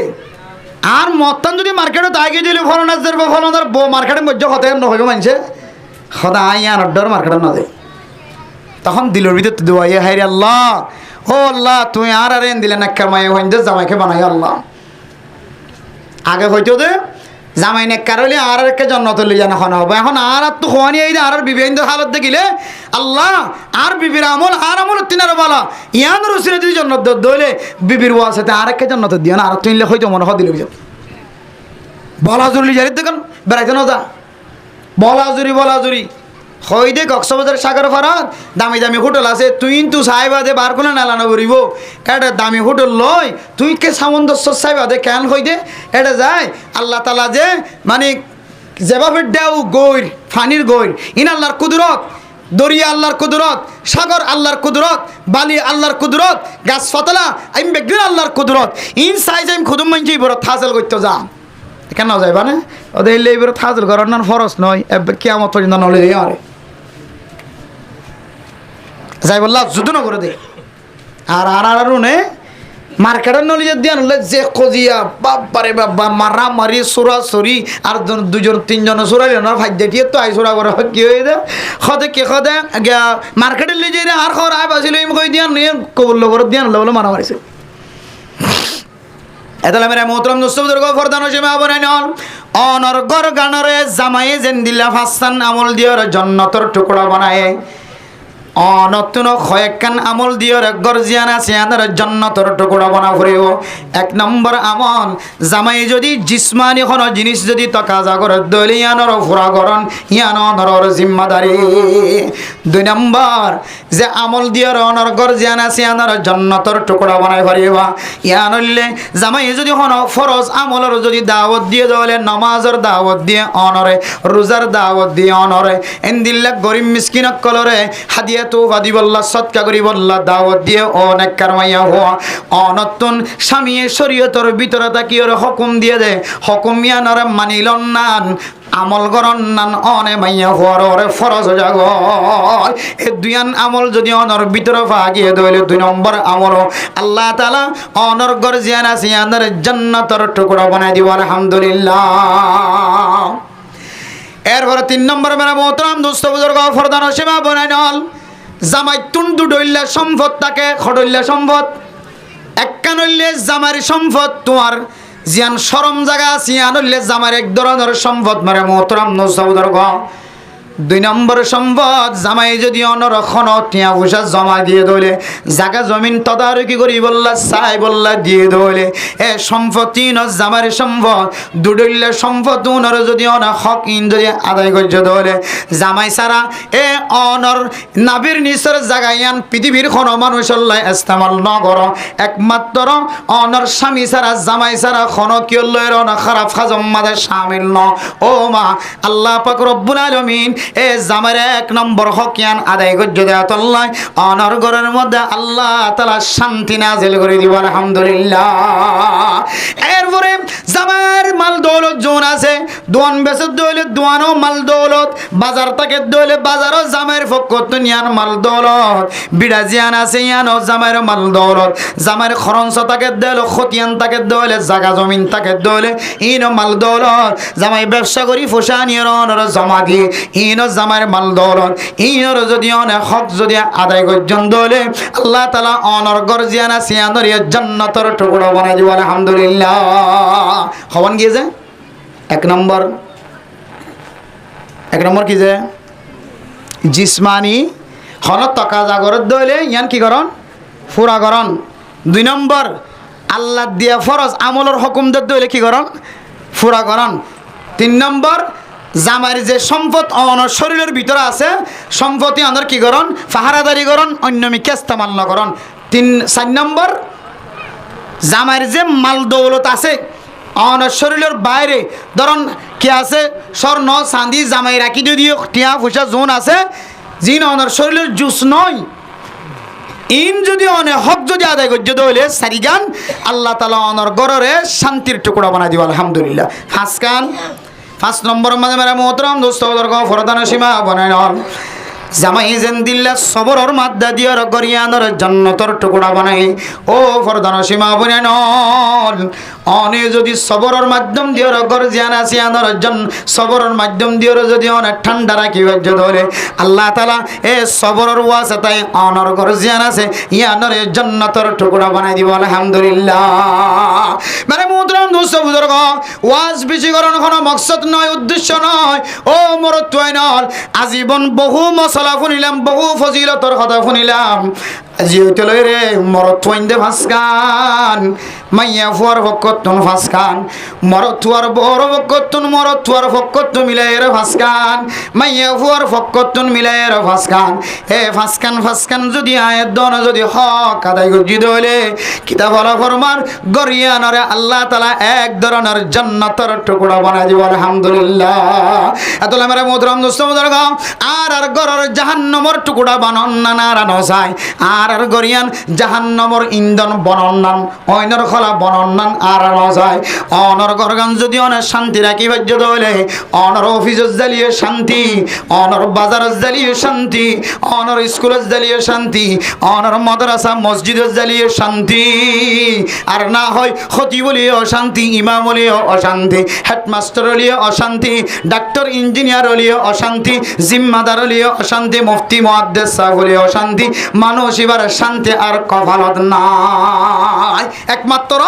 আর মতান যদি মার্কেটে আগে দিলে ফলনার ফলনার মার্কেটের মধ্যে হতে নহইব মানছে সদা আই আর ডর মার্কেটে না যায় তখন দিলের ভিতর দোয়াই হাই রে আল্লাহ ও আল্লাহ তুই আর এন দিলে নাক্কার মায়ে হইন যে জামাইকে বানাই আল্লাহ আগে হইতো দে জামাই নেককার হইলে আর একটা জন্নত লই জানা খানা হবে এখন আর তো খোয়ানি এই আর বিভিন্ন হালত দেখিলে আল্লাহ আর বিবির আমল আর আমল তিনার বালা ইয়ান রসিলে যদি জন্নত দইলে বিবির ওয়াসাতে আর একটা জন্নত দিও না আর তুইলে হইতো মনে হয় দিলে বলা জরুরি জারি দেখুন বেড়াইতে না যা বলা জুরি হই দে কক্সবাজার সাগর ফারাত দামি দামি হোটেল আছে তুই তো সাহেবাদে বার করে নালানো করিব এটা দামি হোটেল লয় তুই কে সামঞ্জস্য সাহেবাদে কেন হই দে এটা যায় আল্লাহ তালা যে মানে যেভাবে দেও গৈর ফানির গৈর ইন আল্লাহর কুদরত দরিয়া আল্লাহর কুদরত সাগর আল্লাহর কুদরত বালি আল্লাহর কুদরত গাছ ফাতলা আমি বেগিন আল্লাহর কুদরত ইন সাইজ আমি খুদুম মানছি বড় থাজল করতে যা কেন যাইবা না ওদের এবার থাজল করার না ফরস নয় এবার কেমন পর্যন্ত নলে আরে যাই বললা যুদ্ধ না করে দে আর নে মার্কেটের নলিজে দিয়া নলে যে কজিয়া বাবারে বাবা মারা মারি সোরা সরি আর 2 3 সোরা না ফাইদে দিয়ে তো আই সোরা করে কি হয়ে দে খদে কে খদে মার্কেটের লিজে আর খর আই বাসিল এম কই দিয়া নিয়ে কবুল করে দিয়া নলে বলে মারা মারিছে এতলা মেরা মোহতরম দুঃসবুজুর্গ ফরদান সীমা বনাই নল অনর গর গানরে জামায়ে যেন দিলা ফাসান আমল দিয়র জান্নাতের টুকরা বানায় অনতুন কয়েকখান আমল দিয়র গর্জিয়ান আছে আনার জান্নাতের টুকরা বানা করিও 1 নম্বর আমল জামাই যদি জিসমানি কোনো জিনিস যদি তাকাজা করে দলিয়ানর ফুরা করন ইয়ানর জিম্মাদারি 2 নম্বর যে আমল দিয়র অনর গর্জিয়ান আছে আনার জান্নাতের টুকরা বানাই পারিবা ইয়ানলে জামাই যদি কোনো ফরজ আমলের যদি দাওয়াত দিয়ে দলে নামাজের দাওয়াত দিয়ে অনরে রোজার দাওয়াত দিয়ে অনরে এন্দিল্লা গরিব মিসকিন কলরে হাদিয়া তো ফাদিবাল্লাহ সদকা করিবাল্লাহ দাওয়াত দিয়ে অনেক কারমাইয়া হওয়া অনতুন স্বামী শরীয়তের ভিতরে তাকিয়ে হুকুম দিয়ে দে হুকুম ইয়ানর মানিলন নান আমল করন নান অনে মাইয়া হওয়ার ওরে ফরজ জাগ এই দুইয়ান আমল যদি অনর ভিতরে ভাগিয়ে দইলে 2 নম্বর আমল আল্লাহ তাআলা অনর গর্জিয়ান আছে ইয়ানর জান্নাতের টুকরা বানাই দিব আলহামদুলিল্লাহ এরপর 3 নম্বর মেরা মোহতরম দোস্ত বুজুর্গ ফরদান সীমা বনাই নল জামাই তুন্দু ডইল্লা সম্পদ তাকে খডইল্লা সম্পদ একখান হইলে জামার সম্পদ তোমার জিয়ান শরম জায়গা সিয়ান হইলে জামার এক ধরনের সম্পদ মেরা মোহতরম দোস্ত বুজুর্গ 2 নম্বর সম্পদ জামাই যদি অনরক্ষণ টিয়া পয়সা জমা দিয়ে দলে জায়গা জমিন তদারকি করি বললা চাই বললা দিয়ে দলে এ সম্পত্তি ন জামার সম্পদ দুডইলে সম্পদ উনর যদি অন হক ইন যদি আদায় করছে দলে জামাই সারা এ অনর নাবির নিচের জায়গায়ান পৃথিবীর কোনো মানুষল্লাই ইস্তেমাল নগর একমাত্র অনর স্বামী সারা জামাই সারা কোনো কিয়ল্লের অন খারাপ খাজম মাদের শামিল ন ও মা আল্লাহ পাক রব্বুল আলামিন এ জামার 1 নম্বর হকিয়ান আদায় করতে দেয়াতল্লাহ অনর ঘরের মধ্যে আল্লাহ তাআলা শান্তি নাজিল করে দিব আলহামদুলিল্লাহ। এরপরে জামার মাল দৌলত জোন আছে দোয়ান বেচে দৌলত দোয়ানও মাল দৌলত বাজার থেকে দৌলত বাজারও জামাইয়ের ফকত নিয়ান মাল দৌলত বিরাজিয়ান আছে ইয়ানও জামাইয়ের মাল দৌলত জামাইয়ের খরচ তাকে দৌল খতিয়ান তাকে দৌলে জায়গা জমিন তাকে দৌলে ইনো মাল দৌলত জামাই ব্যবসা করি ফোসা নিয়ে জমা দিয়ে ইনো জামাইয়ের মাল দৌলত ইনোর যদি অনেক হক যদি আদায় করছেন দৌলে আল্লাহ তাআলা অনর গর্জিয়ান আছে ইয়ানোর জান্নাতের টুকরো বানাই দিব আলহামদুলিল্লাহ। হওয়ান গিয়েছে 1 নম্বর কি যে জিসমানি হল টকা জাগরত দইলে ইয়ান কি করন ফুরা করন। 2 নম্বর আল্লাহ দিয়া ফরজ আমলের হুকুম দইলে কি করন ফুরা করন। 3 নম্বর জামাইয়ের যে সম্পদ অনর শরীরের ভিতরে আছে সম্পত্তি অনর কি করন ফাহারাদারি করন অন্যমিকে ইস্তেমাল ন করন। 4 নম্বর জামাইয়ের যে মাল দৌলত আছে অনর শরীরের বাইরে ধরন কি আছে স্বর্ণ চাঁদি জামাই রাখি যদি টিয়া পয়সা জোন আছে জিন অনর শরীরের জুস নয় ইন যদি অনেক হক যদি আদায় করছে দইলে সারিগান আল্লাহ তাআলা অনর গররে শান্তির টুকরা বানাই দিব আলহামদুলিল্লাহ। 5 নম্বর মাঝে মেরা মোহতরম দোস্ত ফরদান সীমা বানাই নল জামাই যেন দিল্লা সবরর মাদ্দা দিয়ার গরিয়ানোর জান্নাতের টুকরা বানাই ও ফরদান সীমা বানাই নল অনে যদি সবরর মাধ্যম দিয়ার গরজিয়ান আছে আনোর সবরর মাধ্যম দিয়ার যদি অনেক ঠান্ডা রাখি বাজ্য ধরে আল্লাহ তাআলা এ সবরর ওয়াসে তাই অনর গরজিয়ান আছে ইয়ানোর জান্নাতের টুকরা বানাই দিব আলহামদুলিল্লাহ। মানে মোহতরম দোস্ত বুজুর্গ ওয়াজ বেশি করার কোনো মকসদ নয় উদ্দেশ্য নয় ও মরত নল আজীবন বহু মশলা শুনিলাম বহু ফজিলতর কথা শুনিলাম যেহেতু রে মরত থইন্দে ফাঁসকান মাইয়া ফুয়ার ফকতুন ফাঁসকান মরত থুয়ার বড় ফকতুন মরত থুয়ার ফকতু মিলাইয়ের ফাঁসকান মাইয়া ফুয়ার ফকতুন মিলাইয়ের ফাঁসকান এ ফাঁসকান যদি আয়ের দন যদি হক আদায় গজি দলে কিতাব আলা ফরমান গরিয়ানরে আল্লাহ তাআলা এক ধরনের জান্নাতের টুকরা বানাই দিব আলহামদুলিল্লাহ। এতলা মেরা মোহতরম দোস্ত বুজুর্গ আর গরর জাহান্নামের টুকরা বানন না নারানো যায় আর গরিয়ান জাহান্নামের ইন্ধন বনন্নান অইনর খলা বনন্নান আর না যায় অনর গরগান যদি অনেক শান্তি রাখি বাজ্য দলে অনর অফিস জ্বালিয়ে শান্তি অনর বাজার জ্বালিয়ে শান্তি অনর স্কুল জ্বালিয়ে শান্তি অনর মাদ্রাসা মসজিদ জ্বালিয়ে শান্তি আর না হয় খতিব বলিও অশান্তি ইমাম বলিও অশান্তি হেডমাস্টার বলিও অশান্তি ডাক্তার ইঞ্জিনিয়ার বলিও অশান্তি জিম্মাদার বলিও অশান্তি মুফতি মুহাদ্দিস সাহেব বলিও অশান্তি মানুষ এবার শান্তি আর কফালত নাই একমাত্র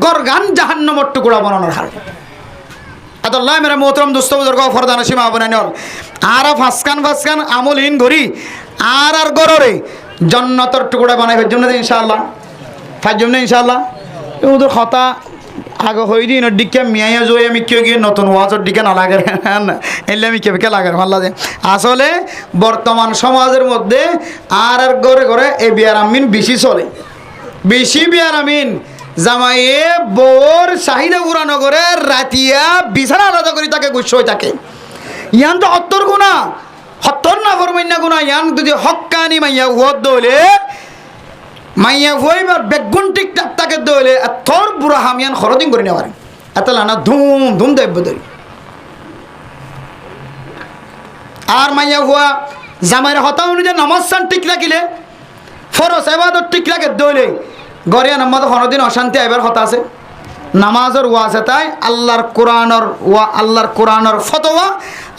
গরগান জাহান্নামের টুকরা বানানোর হার। আল্লাহ মেরা মোহতরম দোস্ত বুজুর্গ ফরদান সীমা বানাই নল আর ফাঁসকান আমলহীন ঘড়ি আর গররে জান্নাতের টুকরা বানাইবার জন্য ইনশাআল্লাহ ফাইজম না ইনশাআল্লাহ ওদের কথা আগে হই দিন ডিকে মিয়াইয়া জয় আমি কেউ গিয়ে নতুন ওয়াজের দিকে না লাগে এলে আমি কেবে লাগে ভাল্লা যে আসলে বর্তমান সমাজের মধ্যে আর ঘরে ঘরে এই বিয়ার আমিন বেশি চলে বেশি বিয়ার আমিন জামাইয়ে বোর চাহিদা পুরানো করে রাতিয়া বিছানা আলাদা করে তাকে গুচ্ছ হয়ে থাকে ইয়ান তো হত্তর গুণা হত্তর না ফরমাইনা গুণা ইয়ান যদি হক্কানি মাইয়া উহদ দলে মাইয়া হইবার বেগুন টিকটাক তাকে দলে তোর বুড়া হামিয়ান খরদিন করে নেওয়ার এত লানা ধুম দেব ধরি আর মাইয়া হুয়া জামাইয়ের হতা অনুযায়ী নমস্থান ঠিক রাখিলে ফরজ এবাদত ঠিক রাখে দলে গরিয়া নামাজ হরদিন অশান্তি আইবার হতা আছে নামাজের ওয়াজে তাই আল্লাহর কোরআনের ফতোয়া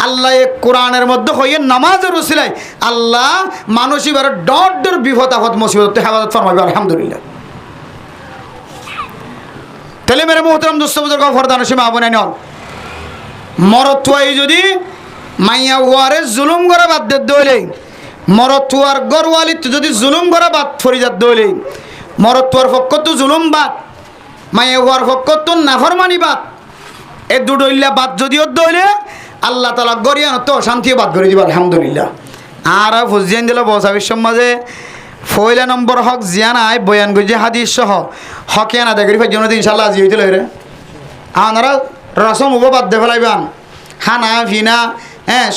আল্লাহ কোরআনের মধ্যে হইয়ে নামাজের উসিলায় আল্লাহ মানুষ এবার ডর বিপদ আপদ মুসিবত হেফাজত ফরমাইবে আলহামদুলিল্লাহ। তাহলে মেরে মোহতরম দোস্ত বুজুর্গ ফরদান সীমা বানাই নল মরত যদি মাইয়া ওয়ারে জুলুম করা বাদ দে দইলে মরতুয়ার গরওয়ালিত যদি জুলুম করা বাদ ফরিজাত দইলে মরতুয়ার পক্ষ তো জুলুম বাদ মাইয়া ওয়ার পক্ষ তো নাফরমানি বাদ এ দুডইল্লা বাদ যদিও দইলে আল্লাহ তাআলা গরিয়ান তো শান্তি বাদ করে দিব আলহামদুলিল্লাহ। আর ফুজিয়ান দিল বসাবির সমাজে ফয়লা নম্বর হক জিয়ানায় বয়ান গজে হাদিস সহ হকে আনা দেখি ফাইজন ইনশাআল্লাহ আজি হইতে লইরে আপনারা রসম উপবাদ দে ফেলাইবান খানা ফিনা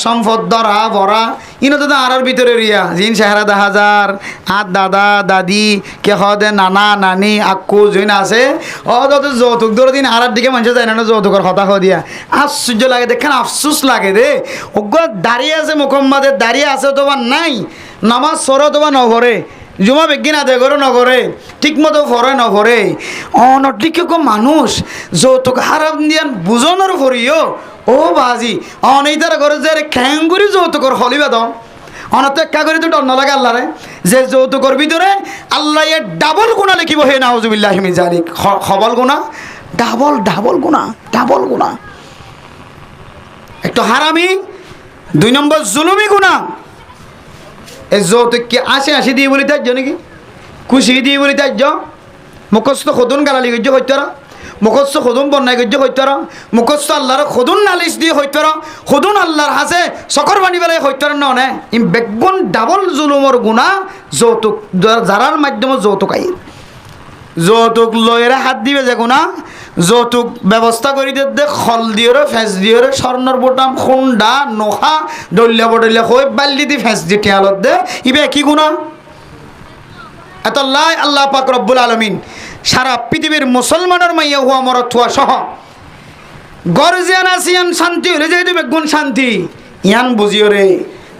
সম্পদ ধরা ভরা ইনো তো আরার ভিতরে রিয়া জিন চেহারা 10,000 আর দাদা দাদি কে হদে নানা নানি আক্কু জইন আছে ও তো যৌতুক ধরে দিন আরার দিকে মানুষ যায় না যৌতুকের কথা দিয়া আশ্চর্য লাগে দেখেন আফসোস লাগে রে ওগ দাঁড়িয়ে আছে মুখম্মাদের দাঁড়িয়ে আছে অথবা নাই নামাজ সর অথবা নভরে জুমা বেগিন আদায় করে নগরে ঠিক মতো ফরে নভরে অনটিক মানুষ যৌতুক হারাম দিয়ান বুঝনের ফরিও ও বাজি অনেক তারা করে যে খ্যাঙ্গুরি যৌতুকর হলিবা দাও অনত একা করে তো ডর লাগে আল্লাহরে যে যৌতুকর ভিতরে আল্লাহ এ ডাবল গুণা লিখিব হে নাউজুবিল্লাহি মিন যালিক খবল গুণা ডাবল গুণা একটু হারামি 2 নম্বর জুলুমি গুণা এই যৌতুক কি আসি দিয়ে বলি তাই নাকি খুশি দিয়ে বলি তাই মুখস্থ সদুন গালালি গজ্য হইতারা মুখস্থ সদুন বন্যায় গজ্য হইতারা মুখস্থ আল্লাহর সদুন নালিশ দিয়ে হইতারা সদুন আল্লাহর হাসে চকর বানি পেলাই হইতারা নে ই বেগুন ডাবল জুলুমর গুণা যৌতুক যারার মাধ্যমে যৌতুক আই যৌতুক লয়েরা হাত দিবে যে গুণা যৌতুক ব্যবস্থা করি দে খল দিয়ে ফেঁস দিয়ে স্বর্ণর বোটাম খুন্ডা নোহা ডলিয়া বডলিয়া হয়ে বাল্লি দি ফেঁস দিয়ে ঠেয়ালত দে ইবে কি গুণা এত লাই আল্লাহ পাক রব্বুল আলামিন সারা পৃথিবীর মুসলমানের মাইয়া হুয়া মরথুয়া সহ গরজিয়ান আসিয়ান শান্তি হলে যেহেতু বেগুন শান্তি ইয়ান বুঝিও রে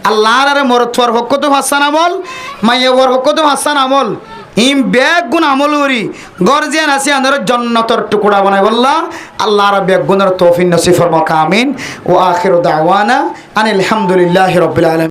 আল্লাহর আরে মরথুয়ার হক তো হাসান আমল মাইয়া হুয়ার হক তো হাসান আমল ইম বেগুন আমল করি গরজিয়ান আসিয়ান জন্নতর টুকরা বানাই বললা আল্লাহর বেগুনের তৌফিক নসিব ফরমাক আমিন ও আখিরু দাওয়ানা আনিল হামদুলিল্লাহি রাব্বিল আলামিন।